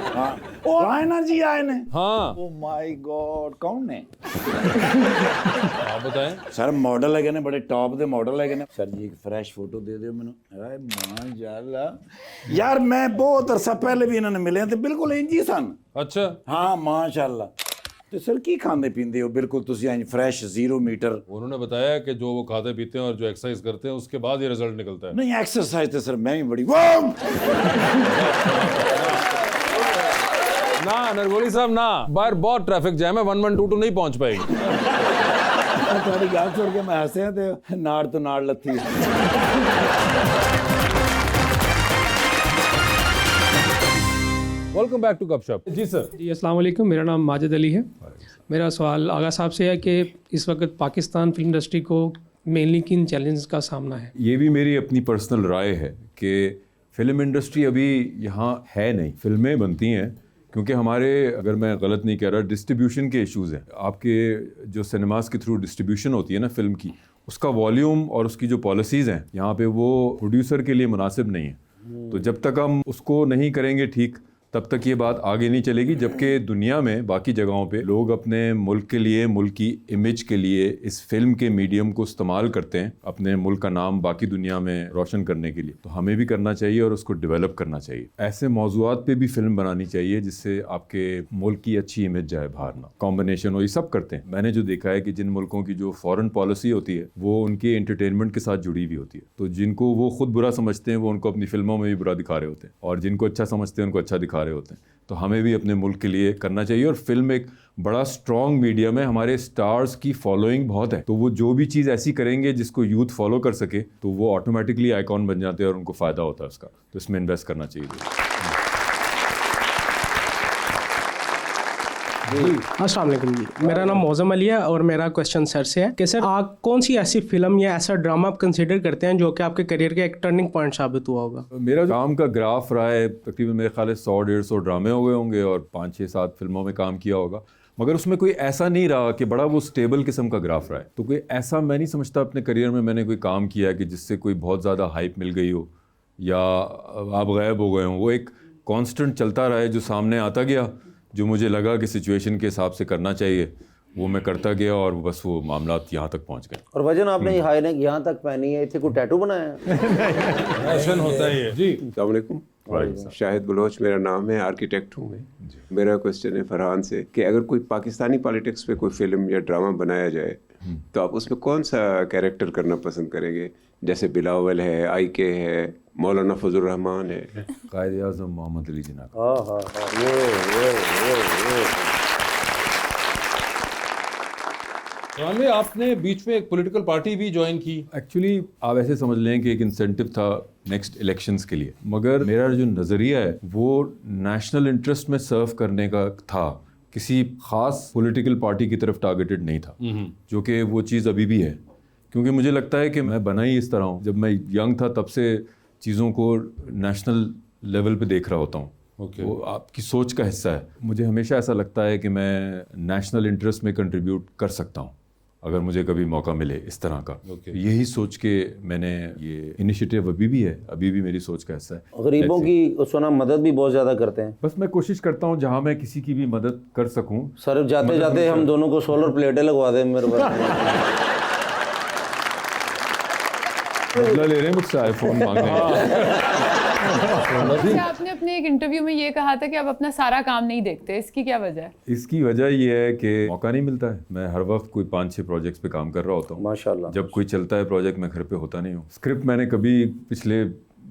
हाँ ओ आए ना जी, आए ने। हाँ, ओ माय गॉड, कौन ने? आप बताएं। सर मॉडल है ने, बड़े टॉप दे मॉडल है ने। सर जी एक फ्रेश फोटो दे दियो मैनू। हाय माशाल्लाह यार, मैं बहुत अरसा पहले भी इन्होंने मिले थे, बिल्कुल इंज ही सन। अच्छा, हाँ माशाल्लाह। तो सर की खांदे पींदे हो बिल्कुल तुसी इंज फ्रेश 0 मीटर? उन्होंने बताया कि जो वो खाते पीते हैं और जो एक्सरसाइज करते हैं उसके बाद ये रिजल्ट निकलता है। नहीं एक्सरसाइज तो सर मैं भी बड़ी वो ना नरगोली साहब ना, बाहर बहुत ट्रैफिक जैम है, 1122 नहीं पहुंच पाएगी। थोड़ी गल छोड़ के मैं हंसे ते नाड़ तो नाड़ लत्थी। वेलकम बैक टू गपशप। जी सर। जी अस्सलाम वालेकुम, मेरा नाम माजिद अली है। मेरा सवाल आगा साहब से है कि इस वक्त पाकिस्तान फिल्म इंडस्ट्री को मेनली किन चैलेंजेस का सामना है? ये भी मेरी अपनी पर्सनल राय है कि फिल्म इंडस्ट्री अभी यहाँ है नहीं। फिल्में बनती हैं क्योंकि हमारे, अगर मैं गलत नहीं कह रहा, डिस्ट्रीब्यूशन के इश्यूज़ हैं। आपके जो सिनेमास के थ्रू डिस्ट्रीब्यूशन होती है ना फिल्म की, उसका वॉल्यूम और उसकी जो पॉलिसीज़ हैं यहाँ पे वो प्रोड्यूसर के लिए मुनासिब नहीं है। तो जब तक हम उसको नहीं करेंगे ठीक, तब तक ये बात आगे नहीं चलेगी। जबकि दुनिया में बाकी जगहों पे लोग अपने मुल्क के लिए, मुल्क की इमेज के लिए इस फिल्म के मीडियम को इस्तेमाल करते हैं अपने मुल्क का नाम बाकी दुनिया में रोशन करने के लिए। तो हमें भी करना चाहिए और उसको डेवलप करना चाहिए। ऐसे मौजूआत पे भी फिल्म बनानी चाहिए जिससे आपके मुल्क की अच्छी इमेज जाए बाहर ना। कॉम्बिनेशन हो, ये सब करते हैं। मैंने जो देखा है कि जिन मुल्कों की जो फॉरेन पॉलिसी होती है वो उनके एंटरटेनमेंट के साथ जुड़ी हुई होती है। तो जिनको वो खुद बुरा समझते हैं वो उनको अपनी फिल्मों में भी बुरा दिखा रहे होते हैं, और जिनको अच्छा समझते हैं उनको अच्छा दिखा रहे होते हैं। तो हमें भी अपने मुल्क के लिए करना चाहिए। और फिल्म एक बड़ा स्ट्रॉन्ग मीडियम है, हमारे स्टार्स की फॉलोइंग बहुत है, तो वो जो भी चीज़ ऐसी करेंगे जिसको यूथ फॉलो कर सके तो वो ऑटोमेटिकली आइकॉन बन जाते हैं और उनको फ़ायदा होता है उसका। तो इसमें इन्वेस्ट करना चाहिए। अस्सलाम वालेकुम जी, मेरा नाम मौज़म अली है और मेरा क्वेश्चन सर से है कि सर आप कौन सी ऐसी फिल्म या ऐसा ड्रामा आप कंसिडर करते हैं जो कि आपके करियर का एक टर्निंग पॉइंट साबित हुआ होगा? मेरा काम का ग्राफ रहा है तकरीबन, मेरे ख्याल 100-150 ड्रामे हो गए होंगे और 5-6-7 फिल्मों में काम किया होगा, मगर उसमें कोई ऐसा नहीं रहा कि बड़ा वो स्टेबल किस्म का ग्राफ रहा है। तो कोई ऐसा मैं नहीं समझता अपने करियर में मैंने कोई काम किया कि जिससे कोई बहुत ज़्यादा हाइप मिल गई हो या आप गायब हो गए हों। वो एक कांस्टेंट चलता रहा है जो सामने आता गया, जो मुझे लगा कि सिचुएशन के हिसाब से करना चाहिए वो मैं करता गया और बस वो मामला यहाँ तक पहुँच गए। और वजन आपने ये हाई नेक यहाँ तक पहनी है, इतने कोई टैटू बनाया है? फैशन होता है ये। जी अस्सलाम वालेकुम, शाहिद बलोच मेरा नाम है, आर्किटेक्ट हूँ मैं। मेरा क्वेश्चन है फरहान से कि अगर कोई पाकिस्तानी पॉलिटिक्स पे कोई फिल्म या ड्रामा बनाया जाए तो आप उसमें कौन सा कैरेक्टर करना पसंद करेंगे? जैसे बिलावल है, IK है, मौलाना फजल रहमान है, कायद आज़म मोहम्मद अली जिन्ना। आपने बीच में एक पॉलिटिकल पार्टी भी ज्वाइन की। एक्चुअली आप ऐसे समझ लें कि एक इंसेंटिव था नेक्स्ट इलेक्शंस के लिए, मगर मेरा जो नज़रिया है वो नेशनल इंटरेस्ट में सर्व करने का था, किसी खास पॉलिटिकल पार्टी की तरफ टारगेटेड नहीं था, जो कि वो चीज़ अभी भी है। क्योंकि मुझे लगता है कि मैं बना ही इस तरह हूँ, जब मैं यंग था तब से चीज़ों को नेशनल लेवल पे देख रहा होता हूँ। वो आपकी सोच का हिस्सा है। मुझे हमेशा ऐसा लगता है कि मैं नेशनल इंटरेस्ट में कंट्रीब्यूट कर सकता हूँ अगर मुझे कभी मौका मिले इस तरह का। यही सोच के मैंने ये इनिशिएटिव, अभी भी है, अभी भी मेरी सोच का हिस्सा है। गरीबों की सुना मदद भी बहुत ज़्यादा करते हैं। बस मैं कोशिश करता हूँ जहाँ मैं किसी की भी मदद कर सकूँ। सर जाते जाते हम दोनों को सोलर प्लेटें लगवा दें मेरे पास। बदला ले रहे हैं मुझसे, आईफोन मांग रहे हैं। अच्छा, आपने अपने एक इंटरव्यू में ये कहा था कि आप अपना सारा काम नहीं देखते, इसकी क्या वजह है? इसकी वजह ये है कि मौका नहीं मिलता है। मैं हर वक्त कोई 5-6 प्रोजेक्ट्स पे काम कर रहा होता हूँ। माशाल्लाह। जब कोई चलता है प्रोजेक्ट मैं घर पे होता नहीं हूँ। स्क्रिप्ट मैंने कभी पिछले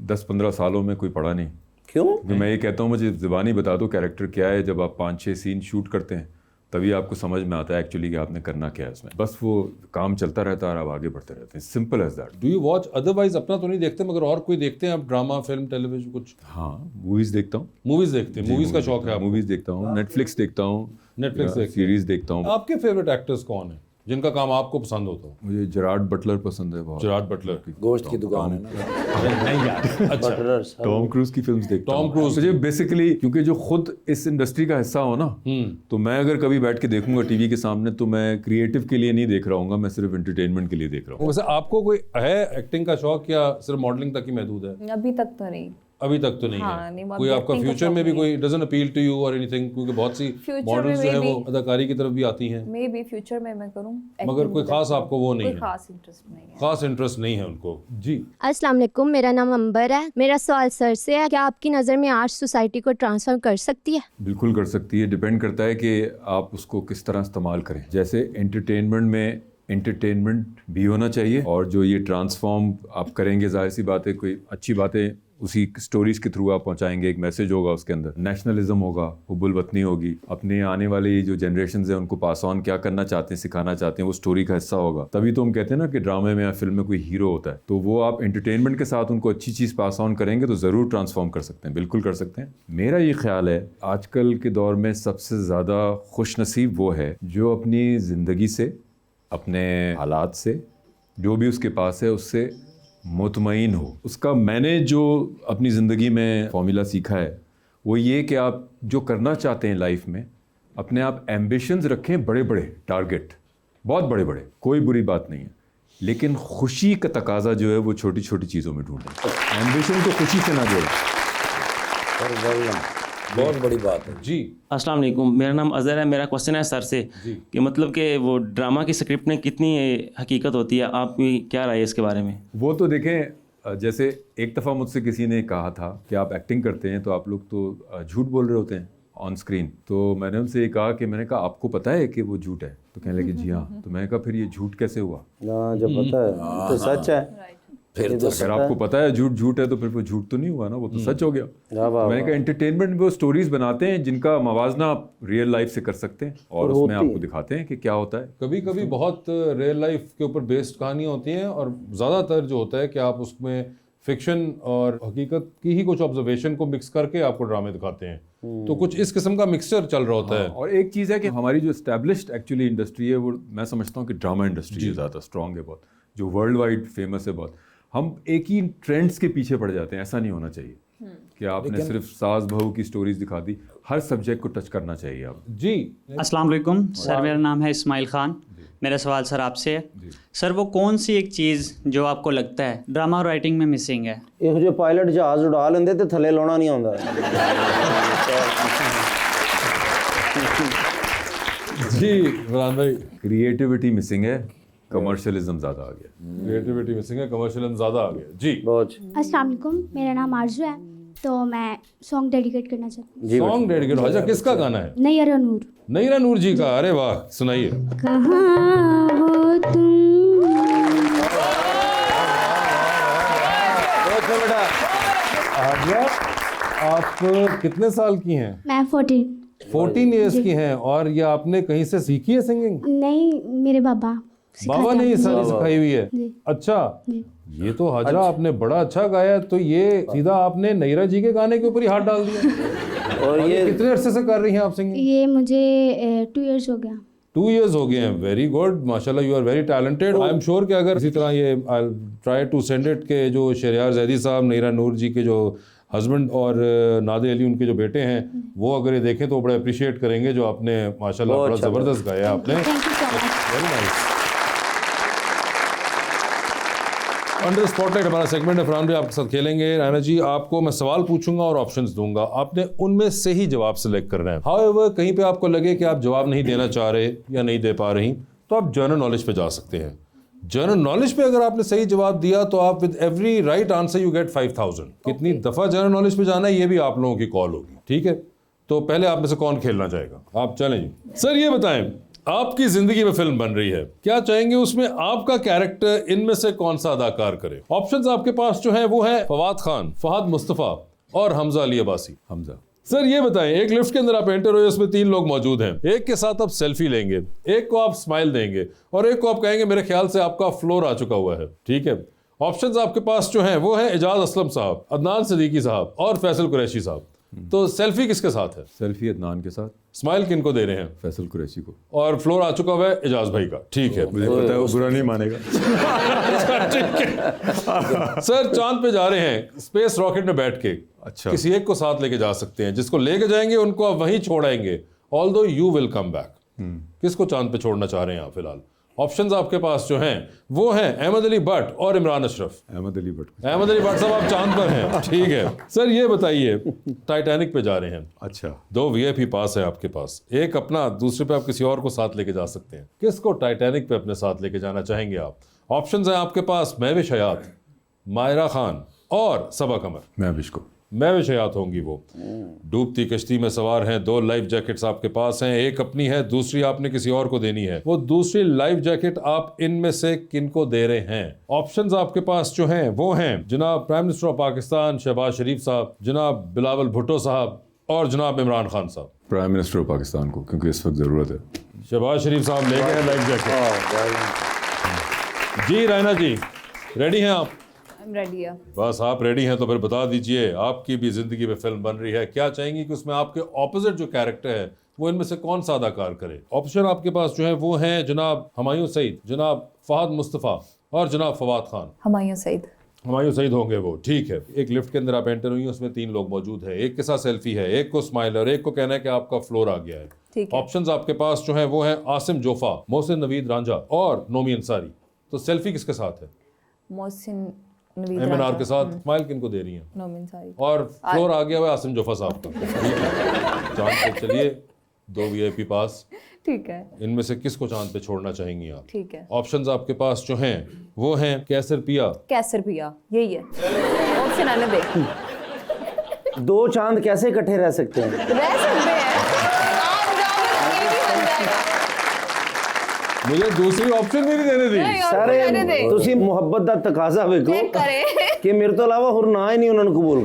10-15 सालों में कोई पढ़ा नहीं। क्यों? मैं ये कहता हूँ मुझे ज़बानी बता दो कैरेक्टर क्या है। जब आप 5-6 सीन शूट करते हैं तभी आपको समझ में आता है एक्चुअली कि आपने करना क्या है इसमें। बस वो काम चलता रहता है और आप आगे बढ़ते रहते हैं, simple as that. Do you watch otherwise? अपना तो नहीं देखते मगर और कोई देखते हैं आप? ड्रामा, फिल्म, टेलीविजन कुछ? हाँ, मूवीज़ देखता हूँ। मूवीज देखते हैं? मूवीज का शौक है आपको? मूवीज़ देखता हूँ, नेटफ्लिक्स देखता हूँ, नेटफ्लिक्स सीरीज़ देखता हूँ। आपके फेवरेट एक्टर्स कौन है? जिनका काम आपको पसंद होता हो? मुझे जेरार्ड बटलर पसंद है बहुत। जेरार्ड बटलर की गोश्त की दुकान है ना। नहीं यार, अच्छा टॉम क्रूज की फिल्म्स देखता हूँ। Tom cruise. मुझे बेसिकली क्योंकि जो खुद इस इंडस्ट्री का हिस्सा हो ना, तो मैं अगर कभी बैठ के देखूंगा टीवी के सामने तो मैं क्रिएटिव के लिए नहीं देख रहा हूँ, मैं सिर्फ एंटरटेनमेंट के लिए देख रहा हूँ। वैसे आपको कोई है एक्टिंग का शौक या सिर्फ मॉडलिंग तक ही महदूद है? अभी तक तो नहीं। अभी तक तो नहीं हाँ, है। नहीं, कोई आपका acting का फ्यूचर शौक में भी नहीं कोई डजंट अपील टू यू और एनीथिंग, क्योंकि बहुत सी Future मॉडल्स में जो है वो maybe- अदाकारी की तरफ भी आती हैं, मे बी फ्यूचर में मैं करूँ, मगर कोई खास आपको वो नहीं कोई है, खास इंटरेस्ट नहीं है। खास इंटरेस्ट नहीं है उनको। जी अस्सलाम वालेकुम, मेरा नाम अंबर है। मेरा सवाल सर से है, क्या आपकी नज़र में आर्ट सोसाइटी को ट्रांसफॉर्म कर सकती है? बिल्कुल कर सकती है, डिपेंड करता है कि आप उसको किस तरह इस्तेमाल करें। जैसे एंटरटेनमेंट में एंटरटेनमेंट भी होना चाहिए, और जो ये ट्रांसफॉर्म आप करेंगे, जाहिर सी बात है कोई अच्छी बातें उसी स्टोरीज के थ्रू आप पहुंचाएंगे, एक मैसेज होगा उसके अंदर, नेशनलिज्म होगा, हुब्बुल वतनी होगी, अपने आने वाले जो जनरेशन है उनको पास ऑन क्या करना चाहते हैं, सिखाना चाहते हैं, वो स्टोरी का हिस्सा होगा। तभी तो हम कहते हैं ना कि ड्रामे में या फिल्म में कोई हीरो होता है, तो वो आप एंटरटेनमेंट के साथ उनको अच्छी चीज़ पास ऑन करेंगे तो ज़रूर ट्रांसफॉर्म कर सकते हैं, बिल्कुल कर सकते हैं। मेरा ये ख्याल है आजकल के दौर में सबसे ज़्यादा खुश नसीब वो है जो अपनी ज़िंदगी से, अपने हालात से, जो भी उसके पास है उससे मुतमईन हो। उसका मैंने जो अपनी ज़िंदगी में फॉर्मूला सीखा है वो ये कि आप जो करना चाहते हैं लाइफ में, अपने आप एम्बिशंस रखें, बड़े बड़े टारगेट, बहुत बड़े बड़े, कोई बुरी बात नहीं है, लेकिन खुशी का तकाजा जो है वो छोटी छोटी चीज़ों में ढूंढें। एम्बिशन को खुशी से ना जोड़ें। बहुत बड़ी बात है। जी अस्सलाम वालेकुम, मेरा नाम अज़हर है। मेरा क्वेश्चन है सर से कि मतलब कि वो ड्रामा की स्क्रिप्ट में कितनी हकीकत होती है, आपकी क्या राय है इसके बारे में? वो तो देखें, जैसे एक दफ़ा मुझसे किसी ने कहा था कि आप एक्टिंग करते हैं तो आप लोग तो झूठ बोल रहे होते हैं ऑन स्क्रीन। तो मैंने उनसे ये कहा कि मैंने कहा आपको पता है कि वो झूठ है? तो कहने लगे जी हाँ। तो मैंने कहा फिर ये झूठ कैसे हुआ? जब पता है तो सच है। फिर तो अगर आपको पता है झूठ झूठ है तो फिर वो झूठ तो नहीं हुआ ना, वो तो सच हो गया। तो मैंने कहा एंटरटेनमेंट में वो स्टोरीज बनाते हैं जिनका मवाजना आप रियल लाइफ से कर सकते हैं, और उसमें आपको दिखाते हैं कि क्या होता है। कभी कभी बहुत रियल लाइफ के ऊपर बेस्ड कहानियाँ होती हैं, और ज़्यादातर जो होता है कि आप उसमें फिक्शन और हकीकत की ही कुछ ऑब्जर्वेशन को मिक्स करके आपको ड्रामे दिखाते हैं। तो कुछ इस किस्म का मिक्सचर चल रहा होता है। और एक चीज़ है कि हमारी जो एस्टेब्लिश्ड एक्चुअली इंडस्ट्री है वो मैं समझता हूँ कि ड्रामा इंडस्ट्री ज़्यादा स्ट्रॉन्ग है, बहुत जो वर्ल्ड वाइड फेमस है बहुत। हम एक ही ट्रेंड्स के पीछे पड़ जाते हैं, ऐसा नहीं होना चाहिए कि आपने सिर्फ सास बहू की स्टोरीज दिखा दी, हर सब्जेक्ट को टच करना चाहिए आप। जी अस्सलाम वालेकुम सर, मेरा नाम है इस्माइल खान। मेरा सवाल सर आपसे है, सर वो कौन सी एक चीज़ जो आपको लगता है ड्रामा राइटिंग में मिसिंग है? एक जो पायलट जहाज उड़ा लेंदे ते थले लाना नहीं आंदा। जी फरहान भाई, क्रिएटिविटी मिसिंग है, कमर्शियलिज्म ज़्यादा आ गया। क्रिएटिविटी मिसिंग है, कमर्शियलिज्म ज़्यादा आ गया। जी बहुत। अस्सलाम वालेकुम, मेरा नाम आरजू है, तो मैं सॉन्ग डेडिकेट करना चाहती हूँ। सॉन्ग डेडिकेट, अच्छा किसका गाना है? नैरा नूर। नईरा नूर जी का, अरे वाह, सुनाइए। कहाँ हो तुम, आर्या, आप कितने साल की हैं? मैं 14 ईयर्स की हैं, और ये आपने कहीं से सीखी है सिंगिंग? नहीं, मेरे बाबा बाबा ने ये सारी सिखाई हुई है? जी। अच्छा, जी। ये तो हाजरा आपने बड़ा अच्छा गाया। तो ये सीधा आपने नईरा जी के गाने के ऊपर ही हाथ डाल दिया। और ये कितने अरसे से कर रही हैं आप सिंगिंग? ये मुझे 2 इयर्स हो गया। 2 इयर्स हो गए हैं। वेरी गुड, माशाल्लाह, you are very talented. I am sure कि अगर इसी तरह ये I try to send it के जो शहरियार जैदी साहब, नईरा नूर जी के जो हस्बैंड और नादे अली उनके जो बेटे हैं, वो अगर ये देखें तो बड़ा अप्रिशिएट करेंगे जो आपने माशाल्लाह बड़ा ज़बरदस्त गाया आपने। Very nice. अंडर स्पॉटलाइट हमारा सेगमेंट है, फरहान भाई आपके साथ खेलेंगे। राना जी, आपको मैं सवाल पूछूंगा और ऑप्शंस दूंगा, आपने उनमें से ही जवाब सिलेक्ट करना है। हाउएवर कहीं पे आपको लगे कि आप जवाब नहीं देना चाह रहे या नहीं दे पा रही, तो आप जनरल नॉलेज पे जा सकते हैं। जनरल नॉलेज पे अगर आपने सही जवाब दिया तो आप with every right answer you get 5000। कितनी दफा जनरल नॉलेज पे जाना है ये भी आप लोगों की कॉल होगी, ठीक है? तो पहले आप में से कौन खेलना चाहेगा? आप चलें जी। सर ये बताएं, आपकी जिंदगी में फिल्म बन रही है, क्या चाहेंगे उसमें आपका कैरेक्टर इनमें से कौन सा अदाकार करे? ऑप्शंस आपके पास जो है वो है फवाद खान, फहद मुस्तफा और हमजा अली अब्बासी। हमजा, सर ये बताएं, एक लिफ्ट के अंदर आप एंटर हुए, उसमें 3 लोग मौजूद हैं। एक के साथ आप सेल्फी लेंगे, एक को आप स्माइल देंगे और एक को आप कहेंगे मेरे ख्याल से आपका फ्लोर आ चुका हुआ है, ठीक है? ऑप्शंस आपके पास जो हैं वो है एजाज असलम साहब, अदनान सिद्दीकी साहब और फैसल कुरैशी साहब। तो सेल्फी किसके साथ है? सेल्फी अदनान के साथ। स्माइल किन को दे रहे हैं? फैसल कुरैशी को। और फ्लोर आ चुका हुआ है एजाज भाई का, ठीक है। मुझे पता है वो बुरा नहीं मानेगा। ठीक है सर, चांद पे जा रहे हैं स्पेस रॉकेट में बैठ के। अच्छा। किसी एक को साथ लेके जा सकते हैं, जिसको लेके जाएंगे उनको आप वहीं छोड़ आएंगे, although you will come back. किसको चांद पे छोड़ना चाह रहे हैं आप फिलहाल? ऑप्शंस आपके पास जो हैं वो हैं अहमद अली भट्ट और इमरान अशरफ। अहमद अली भट्ट। अहमद अली भट्ट साहब आप चांद पर हैं, ठीक है। सर ये बताइए, टाइटैनिक पे जा रहे हैं, अच्छा। 2 VIP पास है आपके पास, एक अपना, दूसरे पे आप किसी और को साथ लेके जा सकते हैं। किसको टाइटैनिक पे अपने साथ लेके जाना चाहेंगे आप? ऑप्शंस हैं आपके पास महविश हयात, मायरा खान और सबा कमर। महविश को। महविश हयात होंगी वो। डूबती कश्ती में सवार हैं, 2 लाइफ जैकेट्स आपके पास हैं, एक अपनी है, दूसरी आपने किसी और को देनी है। वो दूसरी लाइफ जैकेट आप इनमें से किनको दे रहे हैं? ऑप्शंस आपके पास जो हैं वो हैं जनाब prime minister of Pakistan Shahbaz Sharif साहब, जनाब बिलावल भुट्टो साहब और जनाब इमरान खान साहब। प्राइम मिनिस्टर ऑफ पाकिस्तान को, क्योंकि इस वक्त ज़रूरत है। शहबाज शरीफ साहब ले गए हैं लाइफ जैकेट। जी रैना जी, रेडी हैं आप? रेडी है। बस आप रेडी हैं तो फिर बता दीजिए, आपकी भी जिंदगी में फिल्म बन रही है, क्या चाहेंगी कि उसमें आपके ऑपोजिट जो कैरेक्टर है वो इनमें से कौन सा अदाकार करे? ऑप्शन आपके पास जो है वो हैं जनाब हुमायूं सईद, जनाब फहद मुस्तफ़ा और जनाब फवाद खान। हुमायूं सईद। हुमायूं सईद होंगे वो, ठीक है। एक लिफ्ट के अंदर आप एंटर हुई हैं, उसमें 3 लोग मौजूद हैं, एक के साथ सेल्फी है, एक को स्माइल और एक को कहना है कि आपका फ्लोर आ गया है। ठीक है। ऑप्शंस आपके पास जो है वो है आसिम जोफा, मोहसिन नवीद रांझा और नोमी अंसारी। तो सेल्फी किसके साथ है? मोहसिन MNR के साथ। स्माइल किन को दे रही हैं? नोमी अंसारी। और फ्लोर आ गया हुआ है आसिम जोफा साहब का, ठीक है। चांद पे चलिए, 2 VIP पास, ठीक है। इनमें से किसको चांद पे छोड़ना चाहेंगी आप? ठीक है। ऑप्शंस आपके पास जो हैं वो हैं कैसर पिया। कैसर पिया, यही है ऑप्शन आने दे। 2 चांद कैसे इकट्ठे रह सकते हैं? रह सकते हैं, आप जाओ ये भी बन जाएगा। मुझे दूसरी ऑप्शन भी नहीं देने दी। नहीं, सारे option आने दे। ਤੁਸੀਂ ਮੁਹੱਬਤ ਦਾ ਤਕਾਜ਼ਾ ਵੇਖੋ चेक करें। कि मेरे तो अलावा और ना ही नहीं उन्होंने कबूल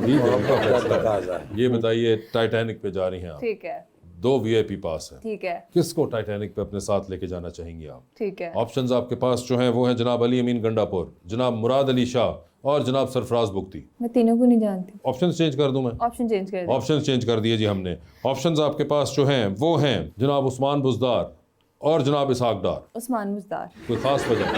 तकाज़ा। ये बताइए, टाइटैनिक पे जा रही हैं आप, ठीक है। 2 VIP पास है, ठीक है। किसको टाइटैनिक पे अपने साथ लेके जाना चाहेंगी आप? ठीक है। ऑप्शंस आपके पास जो हैं वो हैं जनाब अली अमीन गंडापुर, जनाब मुराद अली शाह और जनाब सरफराज बुख्ती। मैं तीनों को नहीं जानती। ऑप्शंस चेंज कर दूं मैं? ऑप्शन चेंज कर दे। ऑप्शंस चेंज कर दिए जी हमने। ऑप्शंस आपके पास जो हैं वो हैं जनाब उस्मान बुज़दार और जनाब इसहाक डार। उस्मान मुज़दार। कोई खास वजह?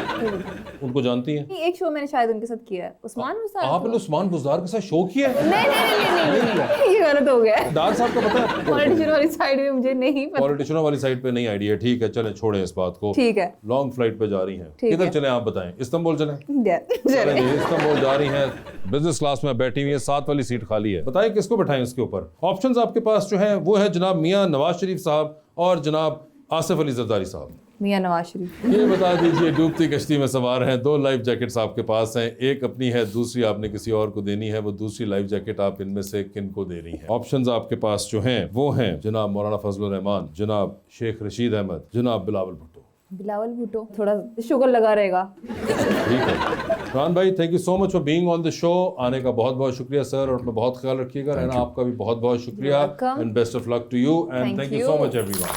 उनको जानती हैं? नहीं, एक शो मैंने शायद उनके साथ किया है। उस्मान मुज़दार। आपने उस्मान बुज़दार के साथ शो किया है? नहीं, ये गलत हो गया। डार साहब का पता है? पॉलिटिशियन वाली साइड में मुझे नहीं पता। पॉलिटिशियनों वाली साइड पे नहीं आइडिया, ठीक है, चलें छोड़ें इस बात को। ठीक है। लॉन्ग फ्लाइट पे जा रही हैं, ठीक किधर है। चलें आप बताएं? इस्तांबुल चलें? चले। इस्तांबुल जा रही हैं, बिजनेस क्लास में बैठी हुई है, 7 वाली सीट खाली है, बताएं किसको बैठाएं उसके ऊपर? ऑप्शंस आपके पास जो है वो है जनाब मियां नवाज शरीफ साहब और जनाब आसिफ अली जरदारी साहब। मियां नवाज शरीफ। ये बता दीजिए, डूबती कश्ती में सवार हैं, 2 लाइफ जैकेट्स आपके पास हैं, एक अपनी है, दूसरी आपने किसी और को देनी है। वो दूसरी लाइफ जैकेट आप इनमें से किन को दे रही हैं? ऑप्शंस आपके पास जो हैं वो हैं जनाब मौलाना फजलुर रहमान, जनाब शेख रशीद अहमद, जनाब बिलावल भुट्टो। बिलावल भुट्टो, थोड़ा शुगर लगा रहेगा। ठीक है रान भाई, thank you so much for being on the show. आने का बहुत बहुत शुक्रिया सर, और अपना बहुत ख्याल रखिएगा। रहना आपका भी बहुत बहुत शुक्रिया, and best of luck to you, and thank you so much everyone.